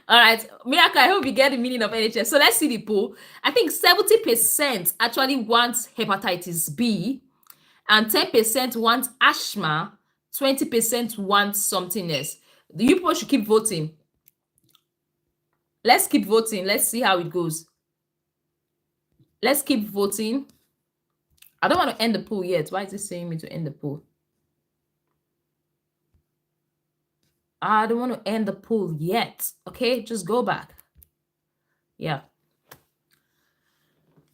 All right, Miracle, I hope you get the meaning of NHS. So let's see the poll. I think 70% actually wants hepatitis B, and 10% want asthma, 20% want something else. The people should keep voting. Let's keep voting. Let's see how it goes. Let's keep voting. I don't want to end the poll yet. Why is it saying me to end the poll? I don't want to end the poll yet. Okay, just go back. Yeah.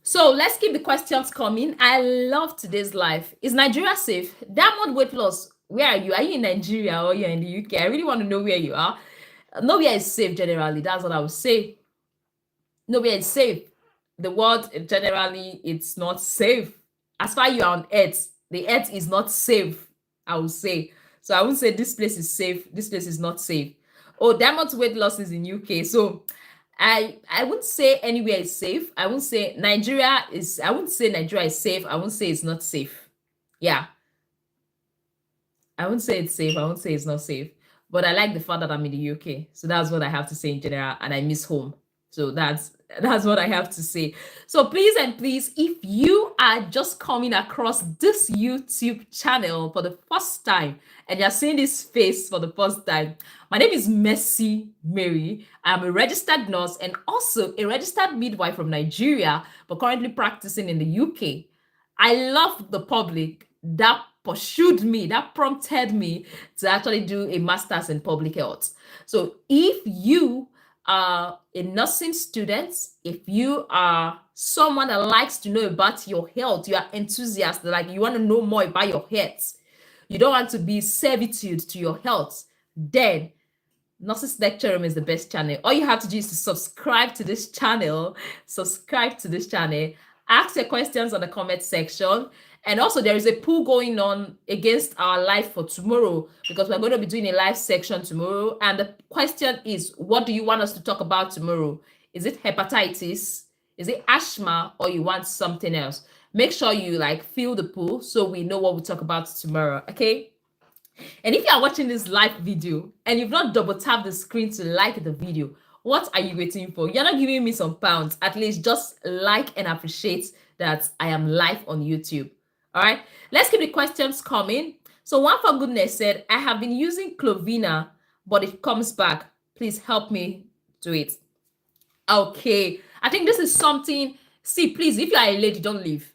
So let's keep the questions coming. I love today's live. Is Nigeria safe? Diamond weight loss. Where are you? Are you in Nigeria or you're in the UK? I really want to know where you are. Nowhere is safe generally. That's what I would say. Nowhere is safe. The world generally, it's not safe. As far as you are on Earth, the Earth is not safe, I would say. So I wouldn't say this place is safe. This place is not safe. Oh, diamond weight loss is in UK. So I wouldn't say anywhere is safe. I wouldn't say Nigeria is safe. I wouldn't say it's not safe. Yeah. I wouldn't say it's safe. I wouldn't say it's not safe. But I like the fact that I'm in the UK. So that's what I have to say in general. And I miss home. So that's what I have to say. So please and please, if you are just coming across this YouTube channel for the first time and you're seeing this face for the first time, my name is Mercy Mary. I'm a registered nurse and also a registered midwife from Nigeria, but currently practicing in the UK. I love the public that pursued me, that prompted me to actually do a master's in public health. So if you are a nursing student, if you are someone that likes to know about your health, you are enthusiastic, like you want to know more about your health, you don't want to be servitude to your health, then Nurses Lecture Room is the best channel. All you have to do is to subscribe to this channel, ask your questions on the comment section. And also there is a poll going on against our live for tomorrow because we're going to be doing a live section tomorrow. And the question is, what do you want us to talk about tomorrow? Is it hepatitis? Is it asthma? Or you want something else? Make sure you fill the poll so we know what we talk about tomorrow, okay? And if you are watching this live video and you've not double tapped the screen to like the video, what are you waiting for? You're not giving me some pounds. At least just like and appreciate that I am live on YouTube. All right, let's keep the questions coming. So One for Goodness said, I have been using Clovina, but it comes back. Please help me do it. Okay, I think this is something. See, please, if you are a lady, don't leave.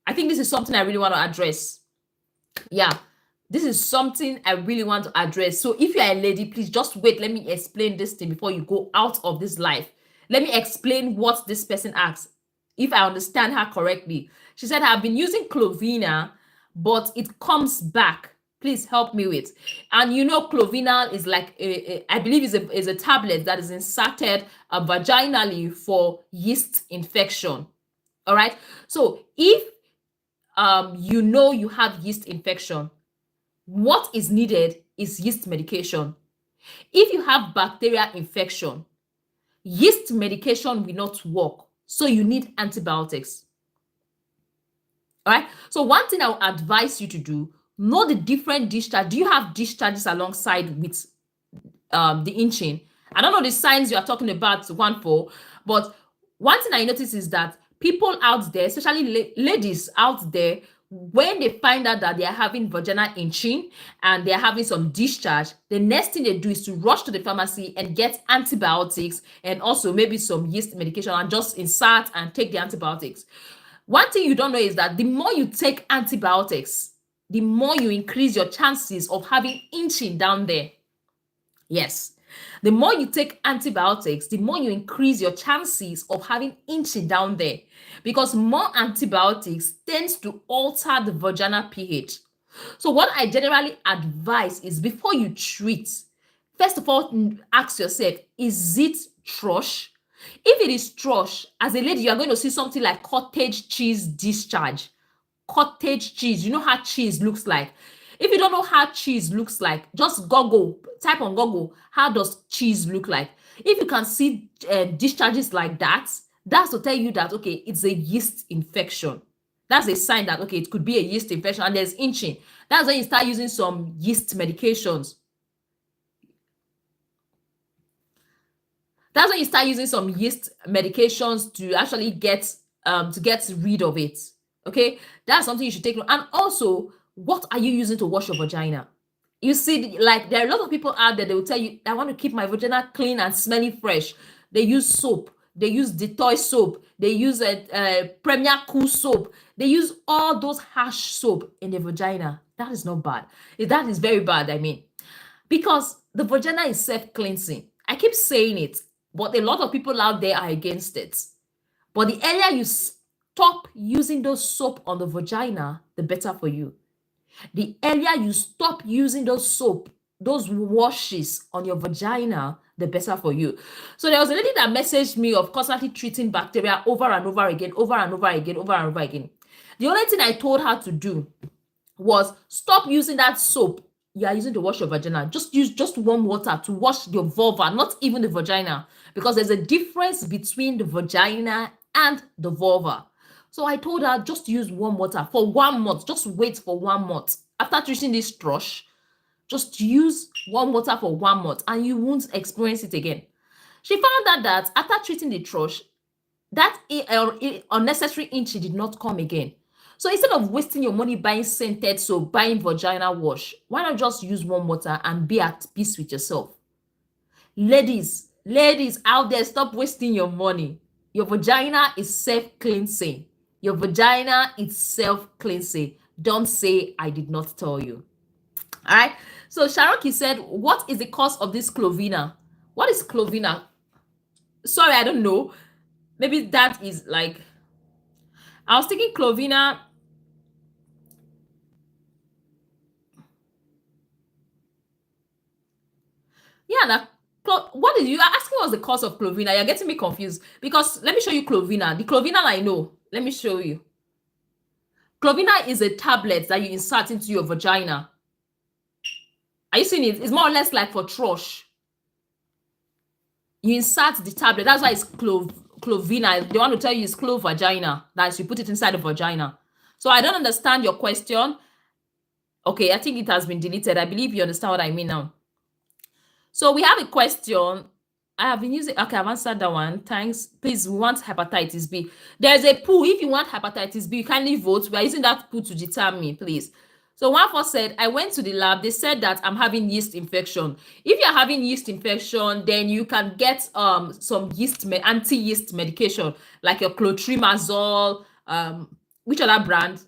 I think this is something I really want to address. Yeah, this is something I really want to address. So if you are a lady, please just wait. Let me explain this thing before you go out of this live. Let me explain what this person asked, if I understand her correctly. She said, I've been using Clovina, but it comes back. Please help me with. And you know, Clovina is like, I believe is a tablet that is inserted vaginally for yeast infection. All right. So if you know you have yeast infection, what is needed is yeast medication. If you have bacterial infection, yeast medication will not work. So you need antibiotics. All right. So one thing I will advise you to do, know the different discharge. Do you have discharges alongside with the inching? I don't know the signs you are talking about, one for, but one thing I notice is that people out there, especially ladies out there, when they find out that they are having vaginal inching and they're having some discharge, the next thing they do is to rush to the pharmacy and get antibiotics and also maybe some yeast medication and just insert and take the antibiotics. One thing you don't know is that the more you take antibiotics, the more you increase your chances of having inching down there. Yes. The more you take antibiotics, the more you increase your chances of having inching down there, because more antibiotics tends to alter the vaginal pH. So what I generally advise is before you treat, first of all, ask yourself, is it thrush? If it is thrush, as a lady, you are going to see something like cottage cheese discharge. Cottage cheese, you know how cheese looks like. If you don't know how cheese looks like, just Google, type on Google, how does cheese look like? If you can see discharges like that, that's to tell you that, okay, it's a yeast infection. That's a sign that, okay, it could be a yeast infection and there's inching. That's when you start using some yeast medications. That's when you start using some yeast medications to actually get rid of it. Okay, that's something you should take note. And also, what are you using to wash your vagina? You see, like there are a lot of people out there, they will tell you, I want to keep my vagina clean and smelling fresh. They use soap. They use Dettol soap. They use a Premier Cool soap. They use all those harsh soap in the vagina. That is not bad. That is very bad, I mean, because the vagina is self-cleansing. I keep saying it, but a lot of people out there are against it. But the earlier you stop using those soap on the vagina, the better for you. The earlier you stop using those soap, those washes on your vagina, the better for you. So there was a lady that messaged me of constantly treating bacteria over and over again, over and over again, over and over again. The only thing I told her to do was stop using that soap you are using to wash your vagina. Just use just warm water to wash your vulva, not even the vagina, because there's a difference between the vagina and the vulva. So I told her just use warm water for 1 month. Just wait for 1 month. After treating this thrush, just use warm water for 1 month and you won't experience it again. She found out that after treating the thrush, that unnecessary itching did not come again. So instead of wasting your money buying scented soap, buying vagina wash, why not just use warm water and be at peace with yourself? Ladies out there, stop wasting your money. Your vagina is self-cleansing. Your vagina is self-cleansing. Don't say I did not tell you. All right. So Sharoki said, what is the cause of this clovina? What is clovina? Sorry, I don't know. Maybe that is like, I was thinking clovina. Yeah, that what is you are asking what's the cause of clovina? You're getting me confused because let me show you clovina. The clovina I know. Let me show you. Clovina is a tablet that you insert into your vagina. Are you seeing it? It's more or less like for thrush. You insert the tablet. That's why it's clovina. They want to tell you it's clove vagina. That's you put it inside the vagina. So I don't understand your question. Okay, I think it has been deleted. I believe you understand what I mean now. So we have a question. I have been using, okay, I've answered that one. Thanks. Please, we want hepatitis B. There's a pool. If you want hepatitis B, you kindly vote. We are using that pool to determine, please. So one for said, I went to the lab. They said that I'm having yeast infection. If you're having yeast infection, then you can get some anti-yeast medication, like your clotrimazole, which other brand?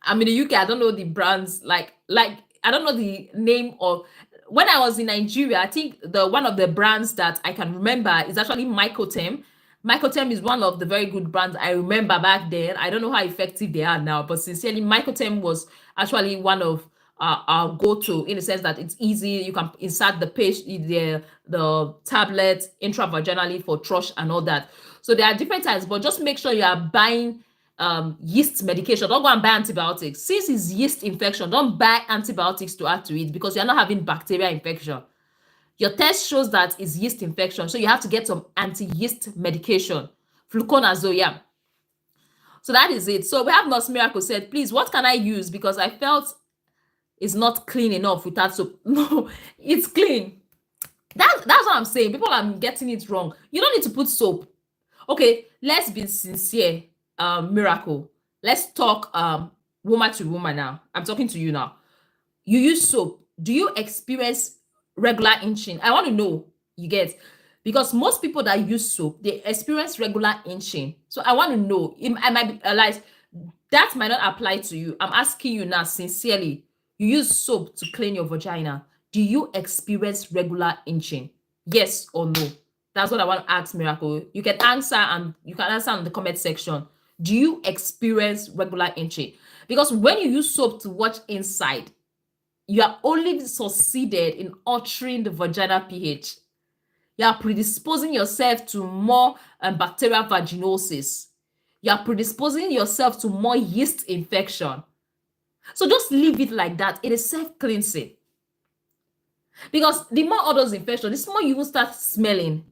I'm in the UK. I don't know the brands. Like I don't know the name of. When I was in Nigeria, I think one of the brands that I can remember is actually Mycotem. Mycotem is one of the very good brands I remember back then. I don't know how effective they are now, but sincerely, Mycotem was actually one of our go-to in the sense that it's easy. You can insert the tablet intravaginally for thrush and all that. So there are different types, but just make sure you are buying yeast medication. Don't go and buy antibiotics. Since it's yeast infection, don't buy antibiotics to add to it because you're not having bacterial infection. Your test shows that it's yeast infection, so you have to get some anti-yeast medication, fluconazole. Yeah. So that is it. So we have Nurse Miracle said, please, what can I use? Because I felt it's not clean enough without soap. No, it's clean. That's what I'm saying. People are getting it wrong. You don't need to put soap. Okay, let's be sincere. Miracle. Let's talk woman to woman now. I'm talking to you now. You use soap. Do you experience regular inching? I want to know, you get, because most people that use soap, they experience regular inching. So I want to know, I might be like, that might not apply to you. I'm asking you now sincerely. You use soap to clean your vagina. Do you experience regular inching? Yes or no? That's what I want to ask Miracle. You can answer and you can answer in the comment section. Do you experience regular inching? Because when you use soap to wash inside, you are only succeeded in altering the vaginal pH. You are predisposing yourself to more bacterial vaginosis. You are predisposing yourself to more yeast infection. So just leave it like that. It is self-cleansing. Because the more all those infections, the more you will start smelling.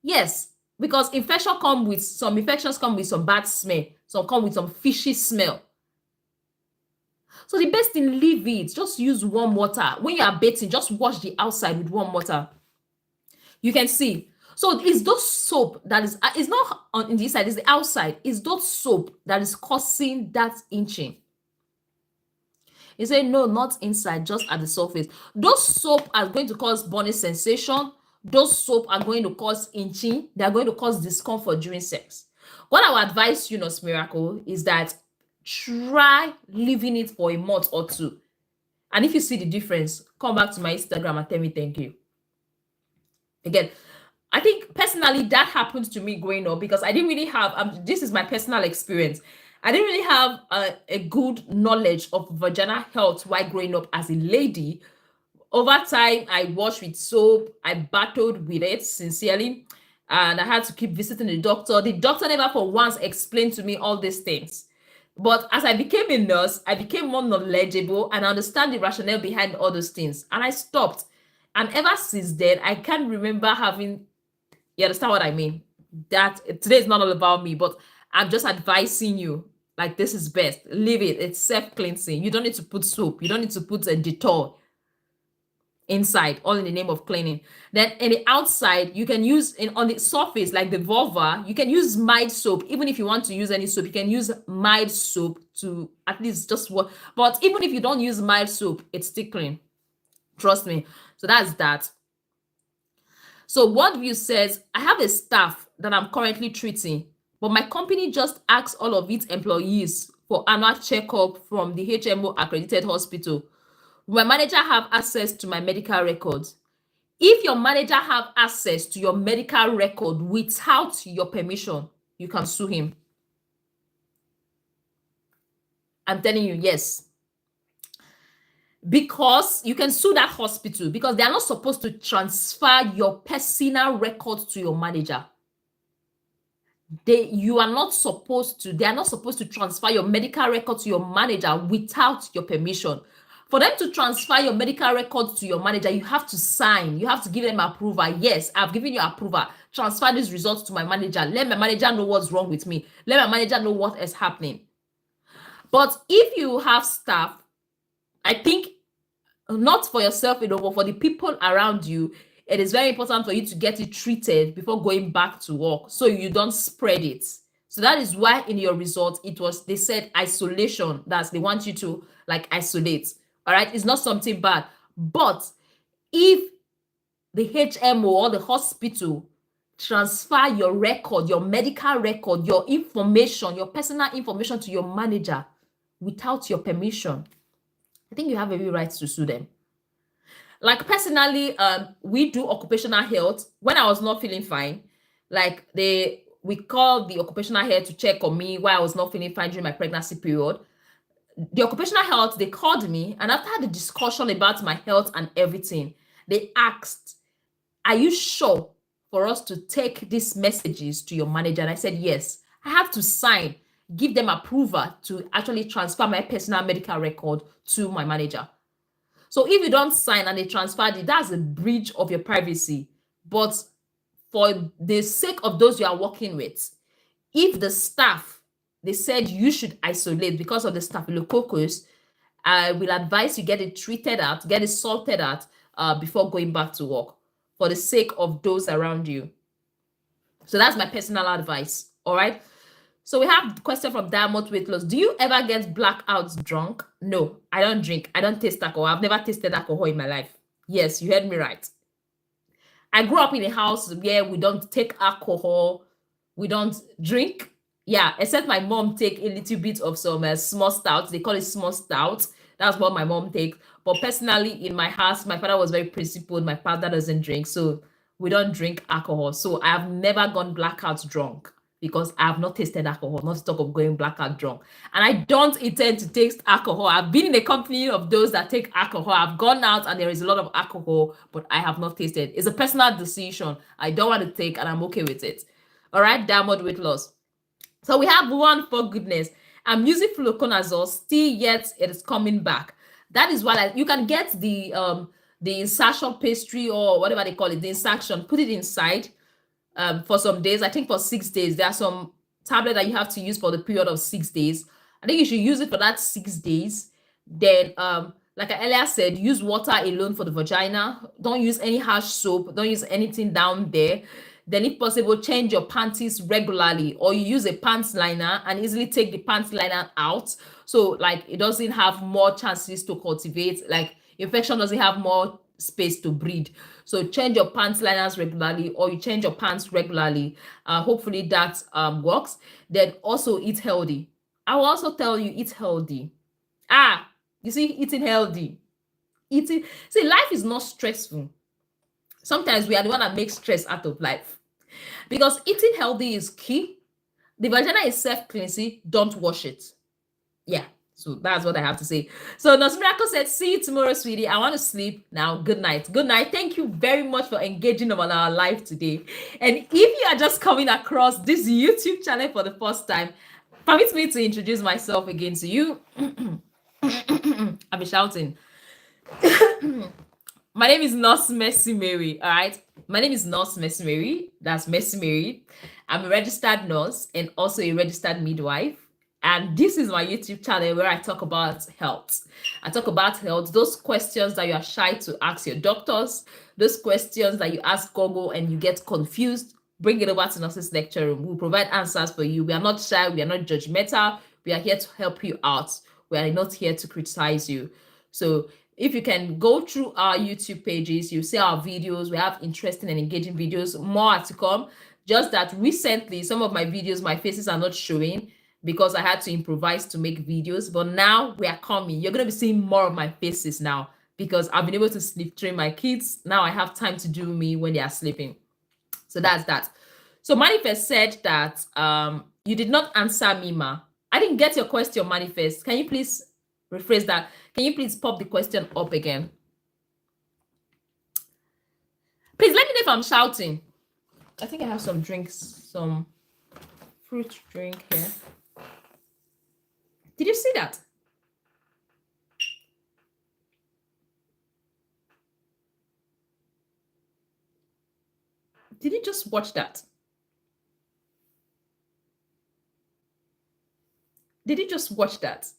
Yes, because infections come with some bad smell. Some come with some fishy smell. So the best thing, leave it. Just use warm water. When you are bathing, just wash the outside with warm water. You can see. So it's those soap that is, it's not on the inside, it's the outside. It's those soap that is causing that inching. He said, no, not inside, just at the surface. Those soap are going to cause burning sensation. those soap are going to cause itching. They're going to cause discomfort during sex. What I would advise you, Nurse Miracle, is that try leaving it for a month or two. And if you see the difference, come back to my Instagram and tell me thank you. Again, I think personally that happened to me growing up because I didn't really have, this is my personal experience. I didn't really have a good knowledge of vaginal health while growing up as a lady. Over time, I washed with soap. I battled with it sincerely, and I had to keep visiting the doctor. The doctor never for once explained to me all these things. But as I became a nurse, I became more knowledgeable and I understand the rationale behind all those things. And I stopped. And ever since then, I can't remember having, you understand what I mean? That today is not all about me, but I'm just advising you, like, this is best. Leave it. It's self-cleansing. You don't need to put soap. You don't need to put a Dettol inside, all in the name of cleaning. Then in the outside, you can use on the surface, like the vulva, you can use mild soap. Even if you want to use any soap, you can use mild soap to at least just work. But even if you don't use mild soap, it's still clean. Trust me. So that's that. So WorldView says, I have a staff that I'm currently treating, but my company just asks all of its employees for annual checkup from the HMO accredited hospital. Will my manager have access to my medical records? If your manager have access to your medical record without your permission, you can sue him. I'm telling you, yes. Because you can sue that hospital because they are not supposed to transfer your personal records to your manager. They are not supposed to transfer your medical record to your manager without your permission. For them to transfer your medical records to your manager, you have to sign. You have to give them approval. Yes, I've given you approval. Transfer these results to my manager. Let my manager know what's wrong with me. Let my manager know what is happening. But if you have staff, I think not for yourself, but for the people around you, it is very important for you to get it treated before going back to work so you don't spread it. So that is why in your result, they said isolation. They want you to like isolate. All right, it's not something bad. But if the HMO or the hospital transfer your record, your medical record, your information, your personal information to your manager without your permission, I think you have every right to sue them. Like personally, we do occupational health. When I was not feeling fine, like we called the occupational health to check on me while I was not feeling fine during my pregnancy period. The occupational health, they called me, and after the discussion about my health and everything, they asked, are you sure for us to take these messages to your manager? And I said, yes. I have to sign, give them approval to actually transfer my personal medical record to my manager. So if you don't sign and they transfer it, that's a breach of your privacy. But for the sake of those you are working with, if the staff, they said you should isolate because of the Staphylococcus, I will advise you get it treated out, get it sorted out before going back to work for the sake of those around you. So that's my personal advice. All right. So we have a question from Diamond Weight Loss. Do you ever get blackouts drunk? No, I don't drink. I don't taste alcohol. I've never tasted alcohol in my life. Yes, you heard me right. I grew up in a house where we don't take alcohol. We don't drink. Yeah, except my mom take a little bit of some small stout. They call it small stout. That's what my mom takes. But personally, in my house, my father was very principled. My father doesn't drink. So we don't drink alcohol. So I've never gone blackout drunk, because I have not tasted alcohol, not to talk of going blackout drunk. And I don't intend to taste alcohol. I've been in a company of those that take alcohol. I've gone out and there is a lot of alcohol, but I have not tasted. It's a personal decision. I don't want to take, and I'm okay with it. All right, Diamond Weight Loss. So we have one for goodness. I'm using fluconazole, still yet it is coming back. That is why you can get the insertion pastry or whatever they call it, the insertion, put it inside. For some days, I think for 6 days, there are some tablet that you have to use for the period of 6 days. I think you should use it for that 6 days. Then, like I earlier said, use water alone for the vagina. Don't use any harsh soap. Don't use anything down there. Then, if possible, change your panties regularly, or you use a pants liner and easily take the pants liner out. So, like, it doesn't have more chances to cultivate, like infection doesn't have more space to breathe. So change your pants liners regularly, or you change your pants regularly. Hopefully that works. Then also eat healthy. I will also tell you, eat healthy. You see, eating healthy. See, life is not stressful. Sometimes we are the one that makes stress out of life, because eating healthy is key. The vagina is self-cleansing. Don't wash it. Yeah. So that's what I have to say. So Nurse Miracle said, see you tomorrow, sweetie. I want to sleep now. Good night. Good night. Thank you very much for engaging on our live today. And if you are just coming across this YouTube channel for the first time, permit me to introduce myself again to you. I'll be shouting. My name is Nurse Mercy Mary. All right. My name is Nurse Mercy Mary. That's Mercy Mary. I'm a registered nurse and also a registered midwife. And this is my YouTube channel where I talk about health. I talk about health, those questions that you are shy to ask your doctors, those questions that you ask Google and you get confused. Bring it over to Nurses Lecture Room. We'll provide answers for you. We are not shy. We are not judgmental. We are here to help you out. We are not here to criticize you. So if you can go through our YouTube pages, you see our videos. We have interesting and engaging videos, more to come. Just that recently, some of my videos, my faces are not showing because I had to improvise to make videos. But now we are coming. You're going to be seeing more of my faces now because I've been able to sleep train my kids. Now I have time to do me when they are sleeping. So that's that. So Manifest said that you did not answer me, Ma. I didn't get your question, Manifest. Can you please rephrase that? Can you please pop the question up again? Please let me know if I'm shouting. I think I have some drinks, some fruit drink here. Did you see that? Did you just watch that? Did you just watch that?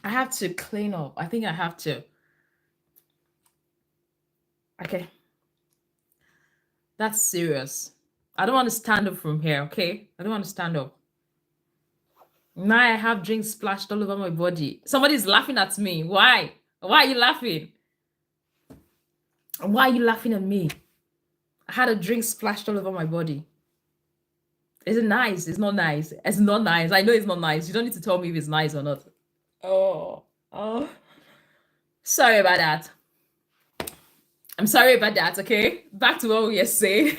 I have to clean up. I think I have to. Okay. That's serious. I don't want to stand up from here, okay? I don't want to stand up. Now I have drinks splashed all over my body. Somebody's laughing at me. Why? Why are you laughing? Why are you laughing at me? I had a drink splashed all over my body. Is it nice? It's not nice. It's not nice. I know it's not nice. You don't need to tell me if it's nice or not. Oh. Sorry about that. I'm sorry about that, okay? Back to what we were saying.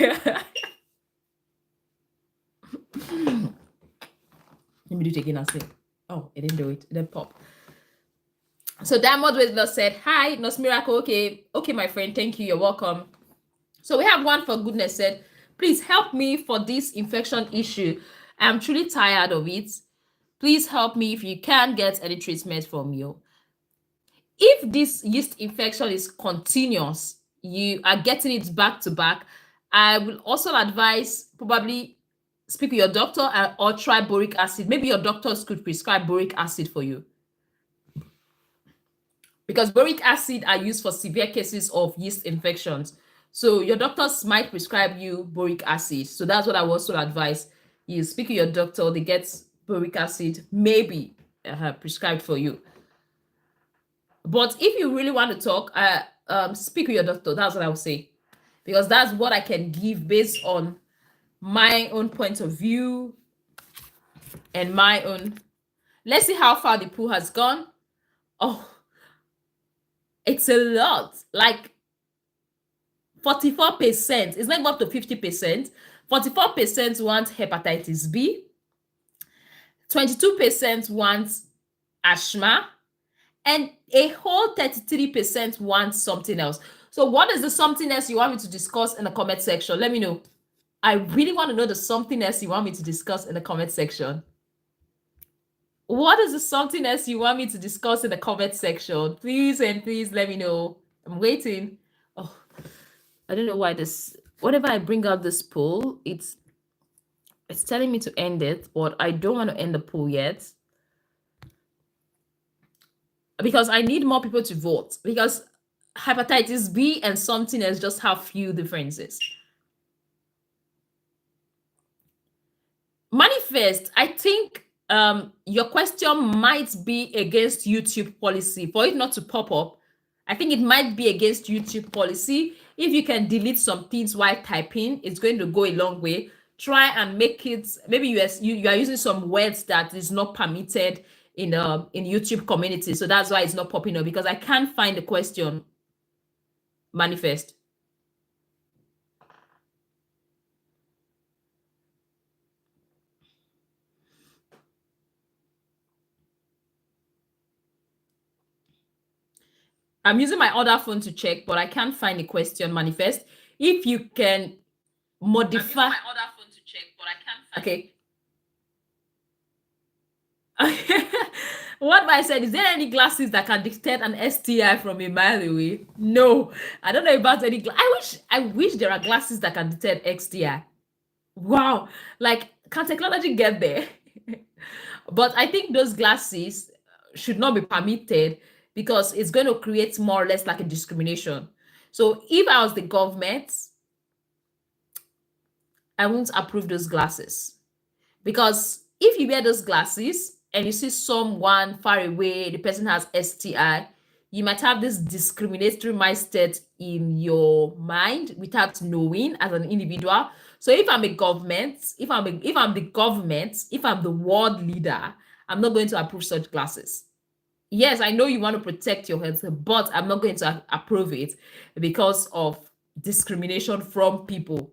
Let me do it again and say, oh, it didn't do it. It didn't pop. So Diamond Wedler said, hi, Nurse Miracle. Okay, my friend. Thank you. You're welcome. So we have one for goodness said, please help me for this infection issue. I'm truly tired of it. Please help me if you can get any treatment from you. If this yeast infection is continuous, you are getting it back to back, I will also advise probably speak with your doctor or try boric acid. Maybe your doctors could prescribe boric acid for you, because boric acid are used for severe cases of yeast infections. So your doctors might prescribe you boric acid. So that's what I would also advise. You speak with your doctor, they get boric acid maybe prescribed for you. But if you really want to talk, speak with your doctor. That's what I would say, because that's what I can give based on my own point of view and my own. Let's see how far the pool has gone. Oh, it's a lot. Like 44%. It's not up to 50%. 44% want hepatitis B. 22% want asthma. And a whole 33% want something else. So what is the something else you want me to discuss in the comment section? Let me know. I really want to know the something else you want me to discuss in the comment section. What is the something else you want me to discuss in the comment section? Please and please let me know. I'm waiting. Oh, I don't know why this. Whenever I bring out this poll, it's telling me to end it, but I don't want to end the poll yet, because I need more people to vote, because hepatitis B and something else just have few differences. Manifest Manifest, I think your question might be against YouTube policy. For it not to pop up, I think it might be against YouTube policy. If you can delete some things while typing, it's going to go a long way. Try and make it, maybe you are using some words that is not permitted in YouTube community. So that's why it's not popping up, because I can't find the question. Manifest. I'm using my other phone to check, but I can't find the question. Manifest. If you can modify. I'm using my other phone to check, but I can't find. Okay. What I said, is there any glasses that can detect an STI from a mile away? No, I don't know about any. I wish there are glasses that can detect STI. Wow, like can technology get there? But I think those glasses should not be permitted, because it's going to create more or less like a discrimination. So if I was the government, I won't approve those glasses, because if you wear those glasses and you see someone far away, the person has STI, you might have this discriminatory mindset in your mind without knowing as an individual. So if I'm a government, if I'm the world leader, I'm not going to approve such glasses. Yes, I know you want to protect your health, but I'm not going to approve it because of discrimination from people.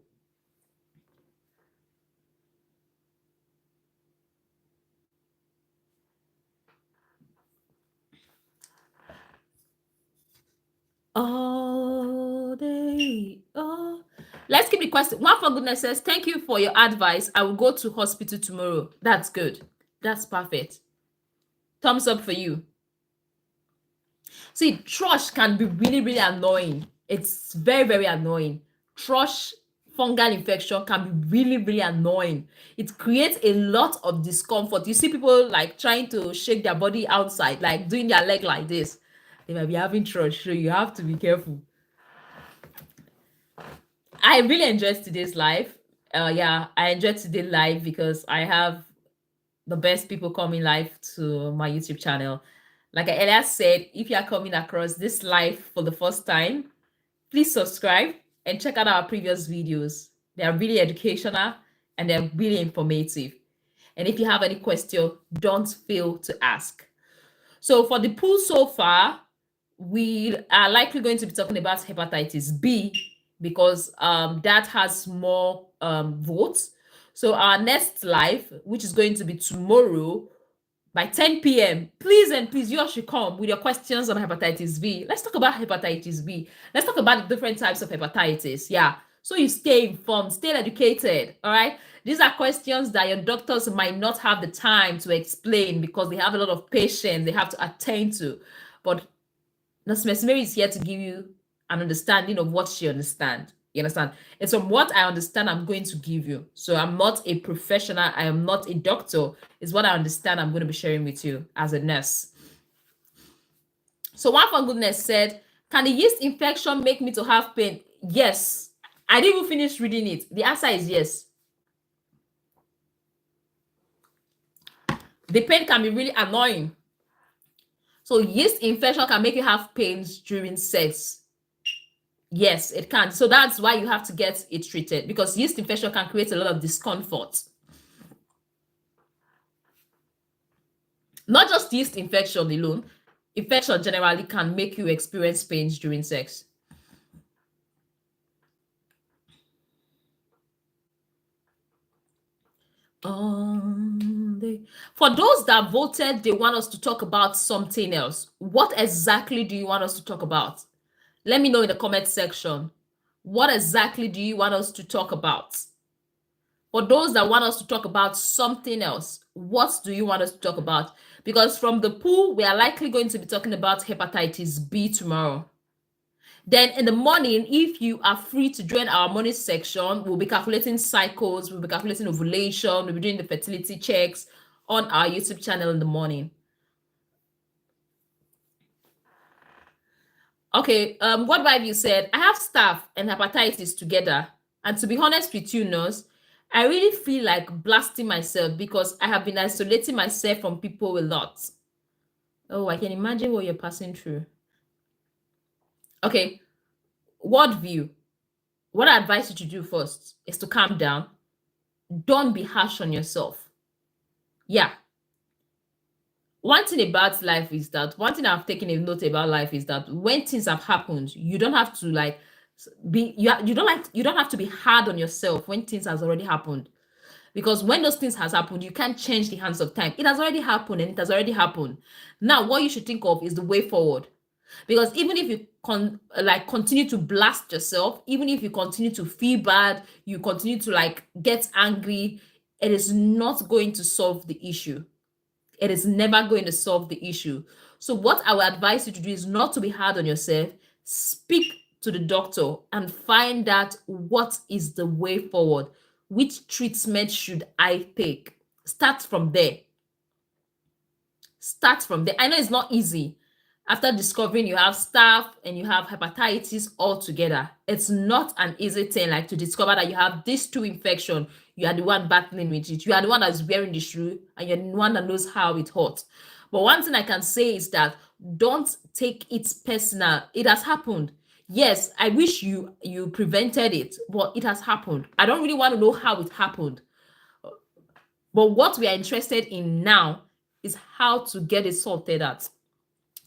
All day. Oh. Let's keep the question. One for goodness says, thank you for your advice. I will go to hospital tomorrow. That's good. That's perfect. Thumbs up for you. See, thrush can be really, really annoying. It's very, very annoying. Thrush fungal infection can be really, really annoying. It creates a lot of discomfort. You see people like trying to shake their body outside, like doing their leg like this. They might be having thrush, so you have to be careful. I really enjoyed today's live. Yeah, I enjoyed today's live because I have the best people coming live to my YouTube channel. Like I earlier said, if you are coming across this live for the first time, please subscribe and check out our previous videos. They are really educational and they're really informative. And if you have any question, don't fail to ask. So for the poll so far, we are likely going to be talking about hepatitis B, because that has more votes. So our next live, which is going to be tomorrow by 10 p.m., please and please, you all should come with your questions on hepatitis B. Let's talk about hepatitis B. Let's talk about the different types of hepatitis. Yeah. So you stay informed, stay educated. All right. These are questions that your doctors might not have the time to explain because they have a lot of patients they have to attend to. But Nurse Mary is here to give you an understanding of what she understands. You understand? It's from what I understand I'm going to give you. So I'm not a professional. I am not a doctor. It's what I understand I'm going to be sharing with you as a nurse. So one for goodness said, can the yeast infection make me to have pain? Yes. I didn't even finish reading it. The answer is yes. The pain can be really annoying. So yeast infection can make you have pains during sex. Yes, it can. So that's why you have to get it treated, because yeast infection can create a lot of discomfort. Not just yeast infection alone. Infection generally can make you experience pains during sex. For those that voted, they want us to talk about something else. What exactly do you want us to talk about? Let me know in the comment section. What exactly do you want us to talk about? For those that want us to talk about something else, what do you want us to talk about? Because from the pool, we are likely going to be talking about hepatitis B tomorrow. Then in the morning, if you are free to join our morning section, we'll be calculating cycles, we'll be calculating ovulation, we'll be doing the fertility checks on our YouTube channel in the morning. Okay, what have you said? I have staph and hepatitis together. And to be honest with you, nurse, I really feel like blasting myself because I have been isolating myself from people a lot. Oh, I can imagine what you're passing through. Okay, word view. What I advise you to do first is to calm down. Don't be harsh on yourself. Yeah. One thing about life is that one thing I've taken a note about life is that when things have happened, you don't have to like you don't have to be hard on yourself when things has already happened. Because when those things has happened, you can't change the hands of time. It has already happened and it has already happened. Now, what you should think of is the way forward. Because even if you continue to blast yourself, even if you continue to feel bad, you continue to like get angry, it is not going to solve the issue. It is never going to solve the issue. So what I would advise you to do is not to be hard on yourself. Speak to the doctor and find out what is the way forward. Which treatment should I take? Start from there. Start from there. I know it's not easy. After discovering you have staph and you have hepatitis all together, it's not an easy thing like to discover that you have these two infections. You are the one battling with it. You are the one that's wearing the shoe and you're the one that knows how it hurts. But one thing I can say is that don't take it personal. It has happened. Yes, I wish you prevented it, but it has happened. I don't really want to know how it happened. But what we are interested in now is how to get it sorted out.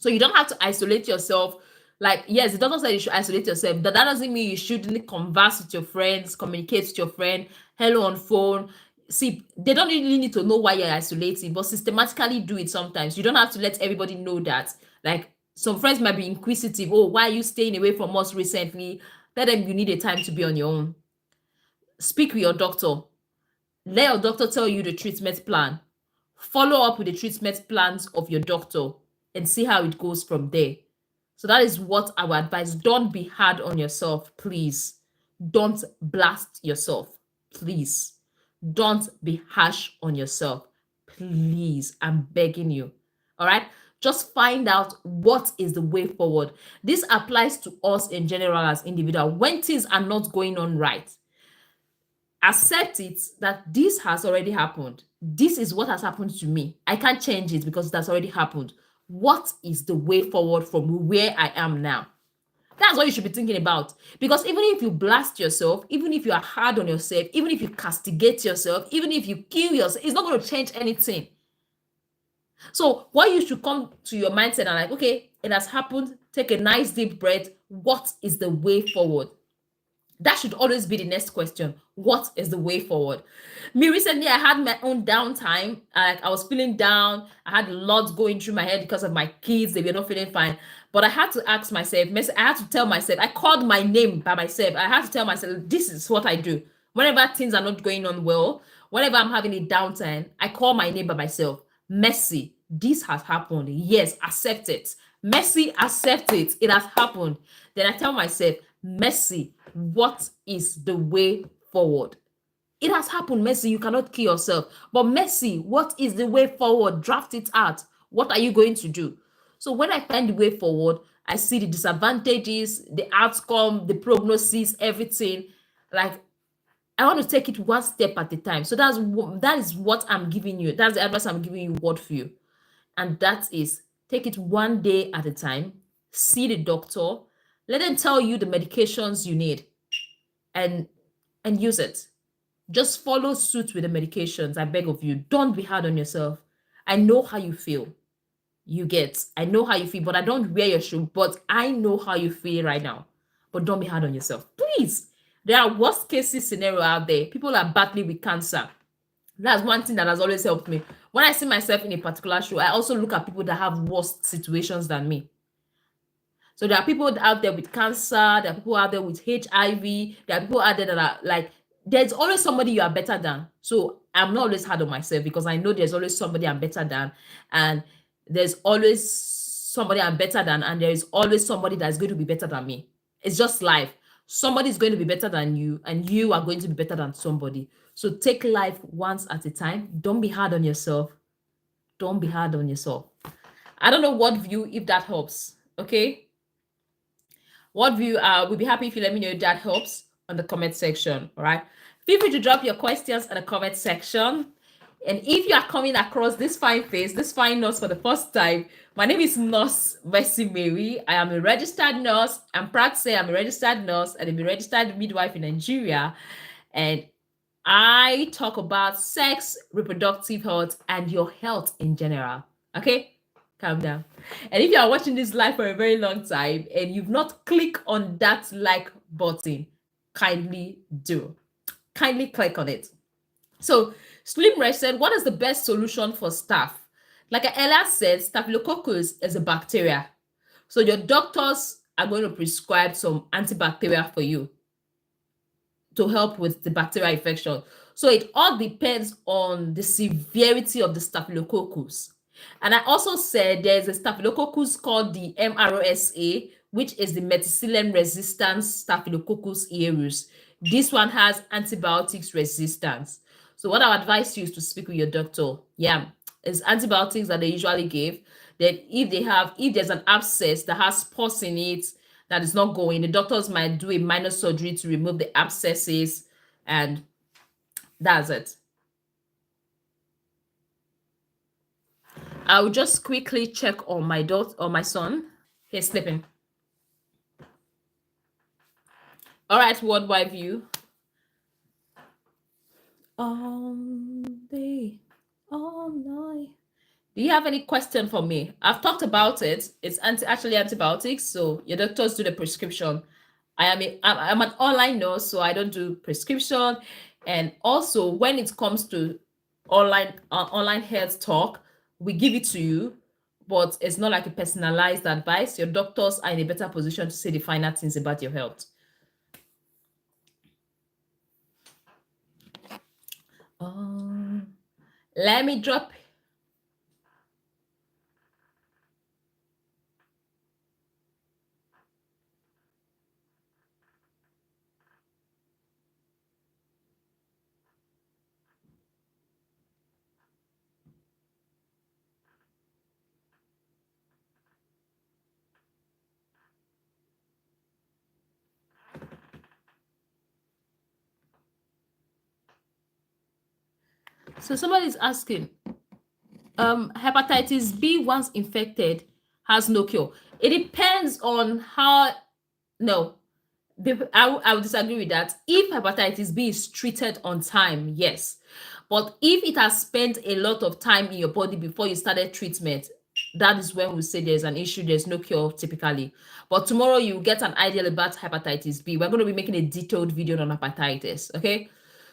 So you don't have to isolate yourself. Like, yes, it doesn't say you should isolate yourself. That doesn't mean you shouldn't converse with your friends, communicate with your friend, hello on phone. See, they don't really need to know why you're isolating, but systematically do it sometimes. You don't have to let everybody know that. Like, some friends might be inquisitive. Oh, why are you staying away from us recently? Tell them you need a time to be on your own. Speak with your doctor. Let your doctor tell you the treatment plan. Follow up with the treatment plans of your doctor and see how it goes from there. So that is what I would advise. Don't be hard on yourself, please. Don't blast yourself, please. Don't be harsh on yourself, please. I'm begging you. All right? Just find out what is the way forward. This applies to us in general as individuals. When things are not going on right, accept it that this has already happened. This is what has happened to me. I can't change it because that's already happened. What is the way forward from where I am now? That's what you should be thinking about. Because even if you blast yourself, even if you are hard on yourself, even if you castigate yourself, even if you kill yourself, it's not going to change anything. So what you should come to your mindset and like, okay, it has happened. Take a nice deep breath. What is the way forward? That should always be the next question. What is the way forward? Me recently, I had my own downtime. I was feeling down. I had lots going through my head because of my kids. They were not feeling fine. But I had to ask myself, I had to tell myself, I called my name by myself. I had to tell myself, this is what I do. Whenever things are not going on well, whenever I'm having a downtime, I call my name by myself. Mercy, this has happened. Yes, accept it. Mercy, accept it. It has happened. Then I tell myself, Mercy, what is the way forward? It has happened, Mercy. You cannot kill yourself. But Mercy, what is the way forward? Draft it out. What are you going to do? So when I find the way forward, I see the disadvantages, the outcome, the prognosis, everything. Like, I want to take it one step at a time. So that is what I'm giving you. That's the advice I'm giving you, word for you. And that is take it one day at a time. See the doctor. Let them tell you the medications you need and use it. Just follow suit with the medications. I beg of you. Don't be hard on yourself. I know how you feel. I know how you feel, but I don't wear your shoe. But I know how you feel right now. But don't be hard on yourself. Please. There are worst cases scenario out there. People are battling with cancer. That's one thing that has always helped me. When I see myself in a particular shoe, I also look at people that have worse situations than me. So there are people out there with cancer, there are people out there with HIV, there are people out there that are like, there's always somebody you are better than. So I'm not always hard on myself because I know there's always somebody I'm better than, and there's always somebody I'm better than, and there is always somebody that's going to be better than me. It's just life. Somebody is going to be better than you, and you are going to be better than somebody. So take life once at a time. Don't be hard on yourself. Don't be hard on yourself. I don't know what view, if that helps. Okay. What view? We'll be happy if you let me know if that helps on the comment section. All right. Feel free to drop your questions in the comment section. And if you are coming across this fine face, this fine nurse for the first time, my name is Nurse Mercy Mary. I am a registered nurse. I'm proud to say I'm a registered nurse and I'm a registered midwife in Nigeria. And I talk about sex, reproductive health, and your health in general. Okay? Calm down. And if you are watching this live for a very long time and you've not clicked on that like button, kindly do. Kindly click on it. So Slimresh said, what is the best solution for staph? Like I earlier said, Staphylococcus is a bacteria. So your doctors are going to prescribe some antibacterial for you to help with the bacterial infection. So it all depends on the severity of the Staphylococcus. And I also said there's a Staphylococcus called the MRSA, which is the methicillin resistant Staphylococcus aureus. This one has antibiotics resistance. So what I would advise you is to speak with your doctor. Yeah, it's antibiotics that they usually give. That if there's an abscess that has pus in it that is not going, the doctors might do a minor surgery to remove the abscesses, and that's it. I'll just quickly check on my daughter or my son. He's sleeping. All right, worldwide view. All day, all night. Do you have any question for me? I've talked about it. It's actually antibiotics, so your doctors do the prescription. I'm an online nurse, so I don't do prescription. And also, when it comes to online health talk, we give it to you, but it's not like a personalized advice. Your doctors are in a better position to say the finer things about your health. Let me drop. So somebody's asking, hepatitis B once infected has no cure. It depends on how. No, I would disagree with that. If hepatitis B is treated on time, yes. But if it has spent a lot of time in your body before you started treatment, that is when we say there's an issue. There's no cure typically. But tomorrow you get an idea about hepatitis B. We're going to be making a detailed video on hepatitis. Okay.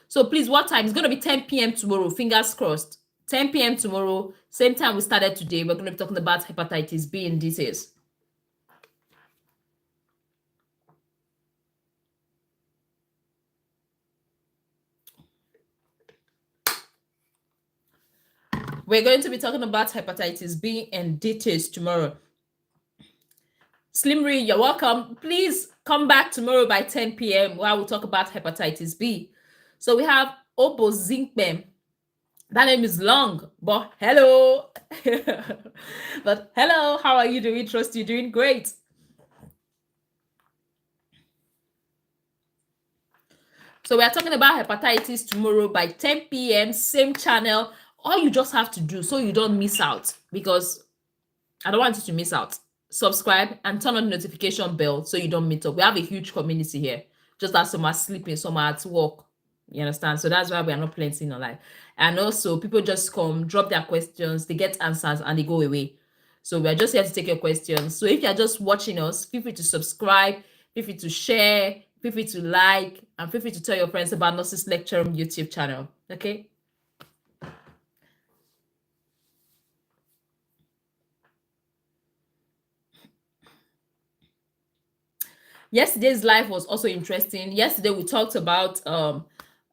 So please, what time? It's going to be 10 p.m. tomorrow. Fingers crossed. 10 p.m. tomorrow. Same time we started today. We're going to be talking about hepatitis B in details. We're going to be talking about hepatitis B in details tomorrow. Slimry, you're welcome. Please come back tomorrow by 10 p.m. while we talk about hepatitis B. So we have Obozinkbem. That name is long, but hello. But hello, how are you doing? Trust you're doing great. So we are talking about hepatitis tomorrow by 10 p.m. Same channel. All you just have to do so you don't miss out, because I don't want you to miss out. Subscribe and turn on the notification bell so you don't meet up. We have a huge community here. Just that some are sleeping, some are at work. You understand? So that's why we are not playing online. And also, people just come, drop their questions, they get answers, and they go away. So we're just here to take your questions. So if you're just watching us, feel free to subscribe, feel free to share, feel free to like, and feel free to tell your friends about Nurses Lecture Room YouTube channel. Okay? Yesterday's live was also interesting. Yesterday we talked about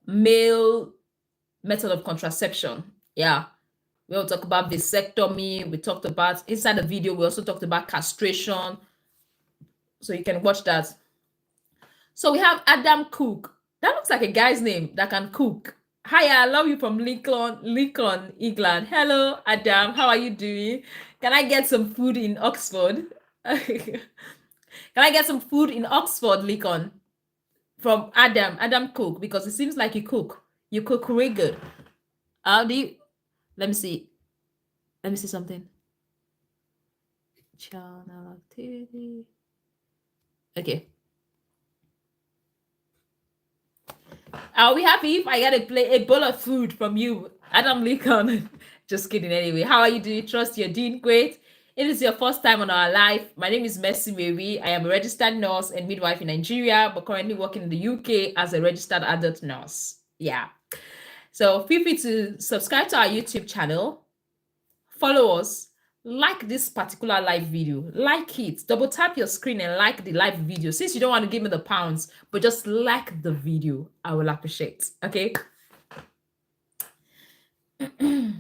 male method of contraception. Yeah, we'll talk about vasectomy. We talked about, inside the video, we also talked about castration. So you can watch that. So we have Adam Cook. That looks like a guy's name that can cook. Hi, I love you from Lincoln, England. Hello, Adam. How are you doing? Can I get some food in Oxford? Can I get some food in Oxford, Lincoln? from Adam Cook, because it seems like you cook. You cook really good. How do you? Let me see. Let me see something. Channel activity. Okay. Are we happy if I get a bowl of food from you, Adam Lincoln? Just kidding. Anyway, how are you doing? Trust you're doing great. If it's your first time on our live, my name is Mercy Mary. I am a registered nurse and midwife in Nigeria, but currently working in the UK as a registered adult nurse. Yeah. So feel free to subscribe to our YouTube channel, follow us, like this particular live video, like it, double tap your screen and like the live video. Since you don't want to give me the pounds, but just like the video, I will appreciate. Okay. I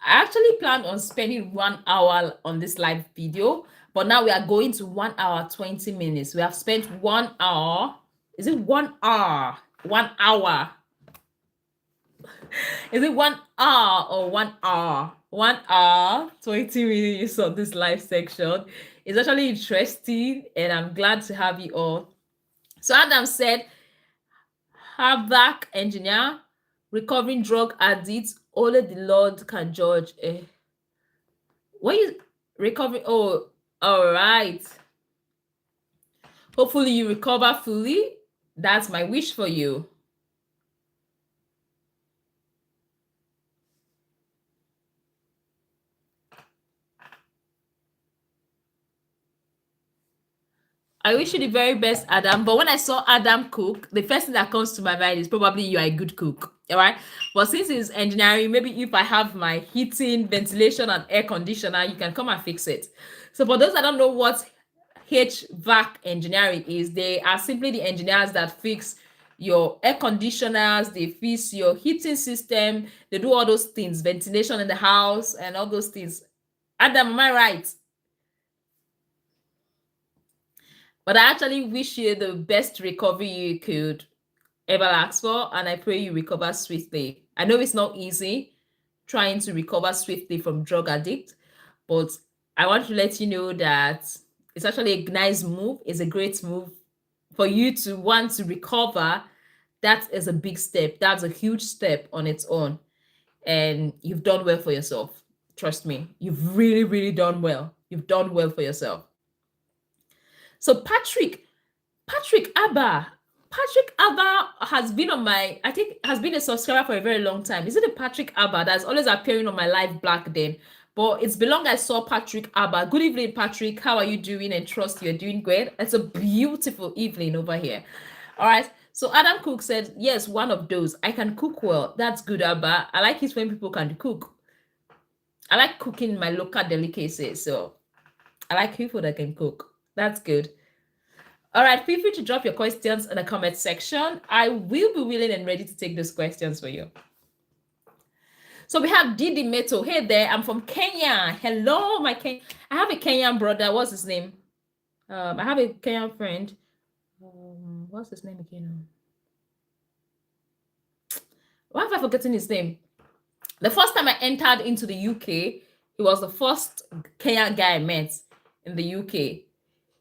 actually planned on spending 1 hour on this live video, but now we are going to 1 hour 20 minutes. We have spent 1 hour. Is it 1 hour? 1 hour. Is it 1 hour or 1 hour? 1 hour 20 minutes on this live section. It's actually interesting, and I'm glad to have you all. So Adam said, Havoc engineer, recovering drug addicts, only the Lord can judge. When you recover, oh, all right. Hopefully you recover fully. That's my wish for you. I wish you the very best, Adam. But when I saw Adam cook, the first thing that comes to my mind is probably you are a good cook. All right. But since it's engineering, maybe if I have my heating, ventilation, and air conditioner, you can come and fix it. So for those that don't know what HVAC engineering is, they are simply the engineers that fix your air conditioners, they fix your heating system, they do all those things, ventilation in the house, and all those things. Adam, am I right? But I actually wish you the best recovery you could ever ask for, and I pray you recover swiftly. I know it's not easy trying to recover swiftly from drug addict, but I want to let you know that it's actually a nice move. It's a great move for you to want to recover. That is a big step. That's a huge step on its own. And you've done well for yourself. Trust me, you've really, really done well. You've done well for yourself. So Patrick Abba. Patrick Abba has been on my, I think, has been a subscriber for a very long time. Is it a Patrick Abba that's always appearing on my live back then? But it's been long I saw Patrick Abba. Good evening, Patrick. How are you doing? And trust you're doing great. It's a beautiful evening over here. All right. So Adam Cook said, yes, one of those. I can cook well. That's good, Abba. I like it when people can cook. I like cooking my local delicacies. So I like people that can cook. That's good. All right, feel free to drop your questions in the comment section. I will be willing and ready to take those questions for you. So we have Didi Meto. Hey there, I'm from Kenya. Hello, my Kenya. I have a Kenyan brother. What's his name? I have a Kenyan friend. What's his name again? Why have I forgotten his name? The first time I entered into the UK, he was the first Kenyan guy I met in the UK.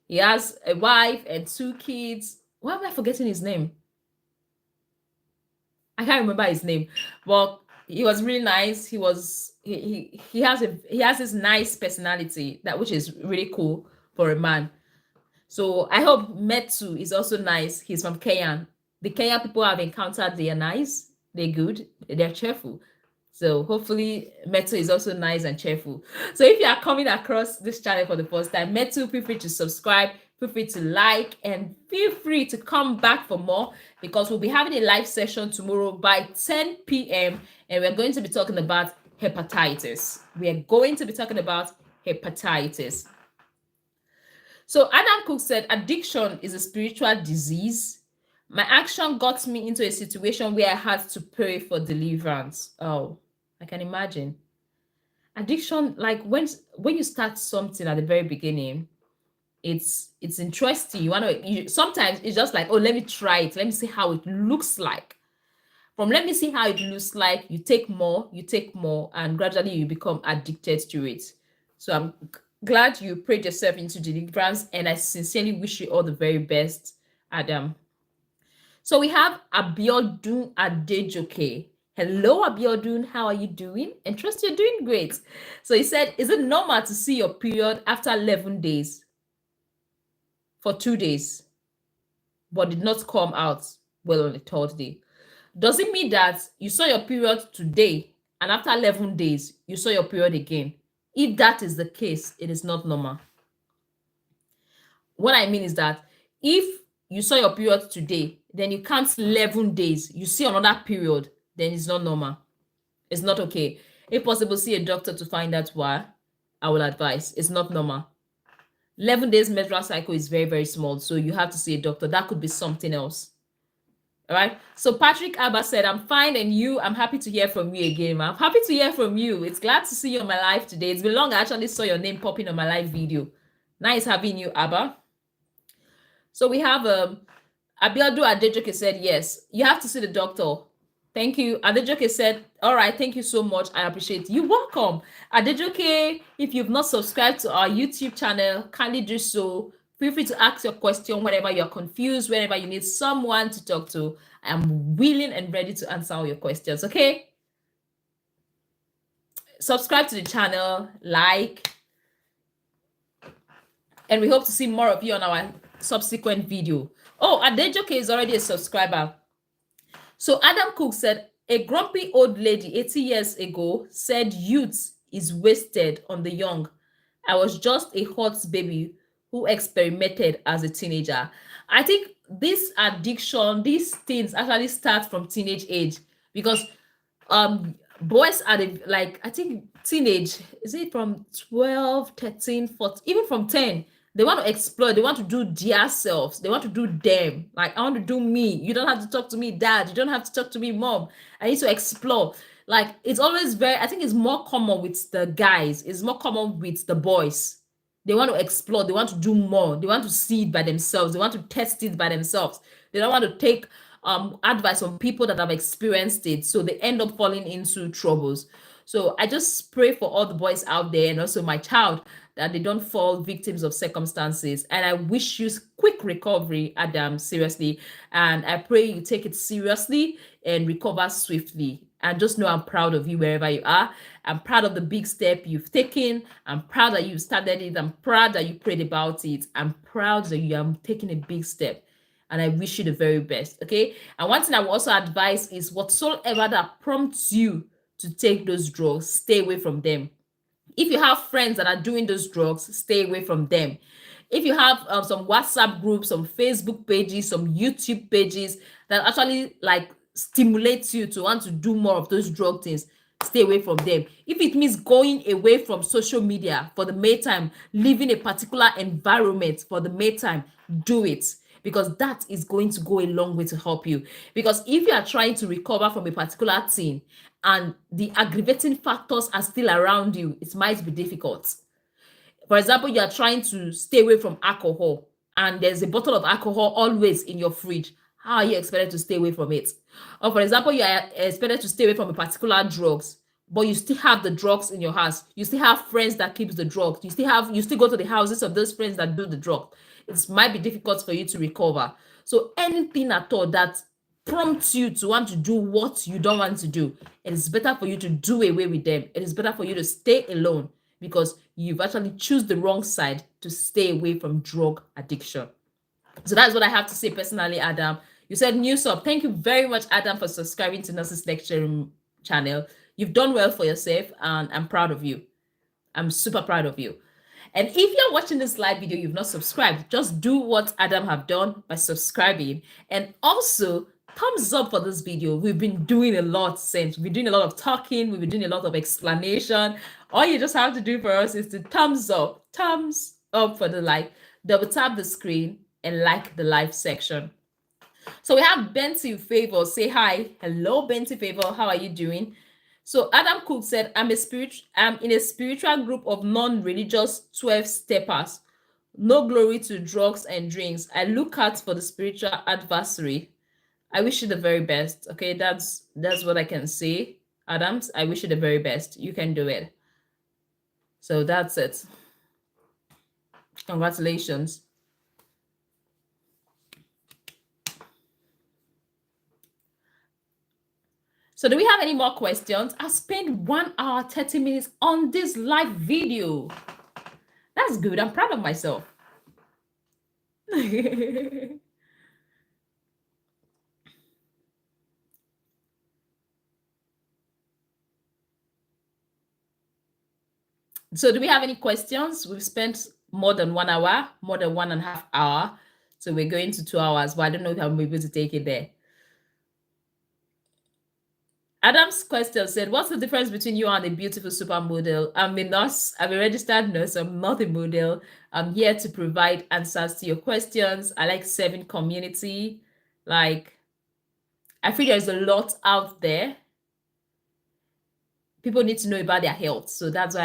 He has a wife and 2 kids. Why am I forgetting his name? I can't remember his name, but he was really nice. He has this nice personality which is really cool for a man. So I hope Metu is also nice. He's from Kenya. The Kenya people I've encountered, they are nice, they're good, they're cheerful. So hopefully Metu is also nice and cheerful. So if you are coming across this channel for the first time, Metu, feel free to subscribe, feel free to like, and feel free to come back for more, because we'll be having a live session tomorrow by 10 p.m. and we're going to be talking about hepatitis. We are going to be talking about hepatitis. So Adam Cook said, addiction is a spiritual disease. My action got me into a situation where I had to pray for deliverance. Oh, I can imagine. Addiction, like when you start something at the very beginning, it's interesting. Sometimes it's just like, oh, let me try it. Let me see how it looks like. From let me see how it looks like, you take more, and gradually you become addicted to it. So Glad you prayed yourself into deliverance, and I sincerely wish you all the very best, Adam. So we have Abiodun Adejoke. Hello, Abiodun. How are you doing? And trust you're doing great. So he said, is it normal to see your period after 11 days for 2 days, but did not come out well on the third day? Does it mean that you saw your period today and after 11 days, you saw your period again? If that is the case, it is not normal. What I mean is that if you saw your period today, then you count 11 days, you see another period, then it's not normal. It's not okay. If possible, see a doctor to find out why. I will advise. It's not normal. 11 days menstrual cycle is very, very small, so you have to see a doctor. That could be something else. All right. So Patrick Abba said, I'm fine, and you? I'm happy to hear from you again. I'm happy to hear from you. It's glad to see you on my live today. It's been long I actually saw your name popping on my live video. Nice having you, Abba. So we have Abiodun Adejoke said, yes, you have to see the doctor. Thank you. Adejoke said, all right, thank you so much. I appreciate it. You're welcome. Adejoke, if you've not subscribed to our YouTube channel, kindly do so. Feel free to ask your question whenever you're confused, whenever you need someone to talk to. I'm willing and ready to answer all your questions, okay? Subscribe to the channel, like, and we hope to see more of you on our subsequent video. Oh, Adejoke is already a subscriber. So Adam Cook said, a grumpy old lady 80 years ago said youth is wasted on the young. I was just a hot baby who experimented as a teenager. I think this addiction, these things actually start from teenage age, because boys are like, I think teenage, is it from 12, 13, 14, even from 10, they want to explore, they want to do their selves, they want to do them. Like, I want to do me. You don't have to talk to me, dad. You don't have to talk to me, mom. I need to explore. Like, it's always very, I think it's more common with the guys, it's more common with the boys. They want to explore, they want to do more, they want to see it by themselves, they want to test it by themselves. They don't want to take advice from people that have experienced it, so they end up falling into troubles. So I just pray for all the boys out there, and also my child, that they don't fall victims of circumstances. And I wish you quick recovery, Adam, seriously. And I pray you take it seriously and recover swiftly. And just know I'm proud of you wherever you are. I'm proud of the big step you've taken. I'm proud that you started it. I'm proud that you prayed about it. I'm proud that you are taking a big step. And I wish you the very best, okay? And one thing I will also advise is whatsoever that prompts you to take those drugs, stay away from them. If you have friends that are doing those drugs, stay away from them. If you have some WhatsApp groups, some Facebook pages, some YouTube pages that actually like stimulates you to want to do more of those drug things, stay away from them. If it means going away from social media for the meantime, leaving a particular environment for the meantime, do it, because that is going to go a long way to help you. Because if you are trying to recover from a particular thing and the aggravating factors are still around you, it might be difficult. For example, you are trying to stay away from alcohol and there's a bottle of alcohol always in your fridge. How are you expected to stay away from it? Or for example, you are expected to stay away from a particular drugs, but you still have the drugs in your house. You still have friends that keeps the drugs. You still go to the houses of those friends that do the drug. It might be difficult for you to recover. So anything at all that prompts you to want to do what you don't want to do, it is better for you to do away with them. It is better for you to stay alone, because you've actually choose the wrong side to stay away from drug addiction. So that's what I have to say personally, Adam. You said new sub. Thank you very much, Adam, for subscribing to Nurses Lecture channel. You've done well for yourself, and I'm proud of you. I'm super proud of you. And if you're watching this live video, you've not subscribed, just do what Adam have done by subscribing. And also, thumbs up for this video. We've been doing a lot since. We've been doing a lot of talking. We've been doing a lot of explanation. All you just have to do for us is to thumbs up for the like. Double tap the screen and like the live section. So we have Benty Favor. Say hi. Hello, Benty Favor. How are you doing? So Adam Cook said, I'm in a spiritual group of non-religious 12 steppers. No glory to drugs and drinks. I look out for the spiritual adversary. I wish you the very best. Okay, that's what I can say. Adams, I wish you the very best. You can do it. So that's it. Congratulations. So do we have any more questions? I spent 1 hour, 30 minutes on this live video. That's good. I'm proud of myself. So do we have any questions? We've spent more than 1 hour, more than 1.5 hours. So we're going to 2 hours, but I don't know if I'm able to take it there. Adam's question said, what's the difference between you and a beautiful supermodel? I'm a nurse. I'm a registered nurse. I'm not a model. I'm here to provide answers to your questions. I like serving community. Like, I feel there's a lot out there. People need to know about their health. So that's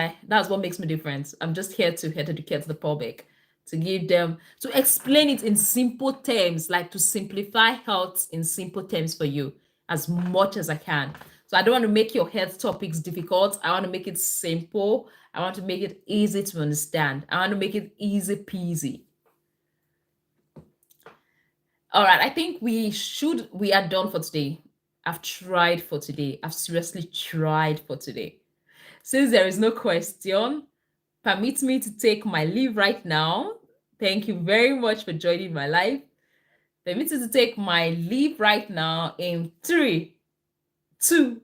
what makes me different. I'm just here to educate the public, to give them, to explain it in simple terms, like to simplify health in simple terms for you as much as I can. So I don't want to make your health topics difficult. I want to make it simple. I want to make it easy to understand. I want to make it easy peasy. All right, I think we are done for today. I've tried for today. I've seriously tried for today. Since there is no question, permit me to take my leave right now. Thank you very much for joining my live. Permit me to take my leave right now in 3, 2,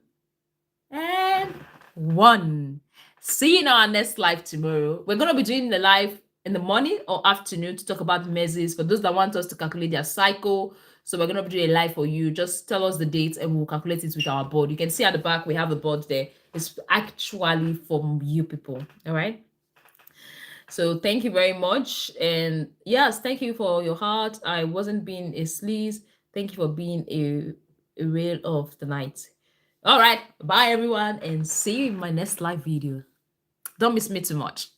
and 1. See you in our next live tomorrow. We're going to be doing the live in the morning or afternoon to talk about meses for those that want us to calculate their cycle. So we're going to do a live for you. Just tell us the date and we'll calculate it with our board. You can see at the back, we have a board there. It's actually for you people. All right. So thank you very much. And yes, thank you for your heart. I wasn't being a sleaze. Thank you for being a whale of the night. All right. Bye, everyone. And see you in my next live video. Don't miss me too much.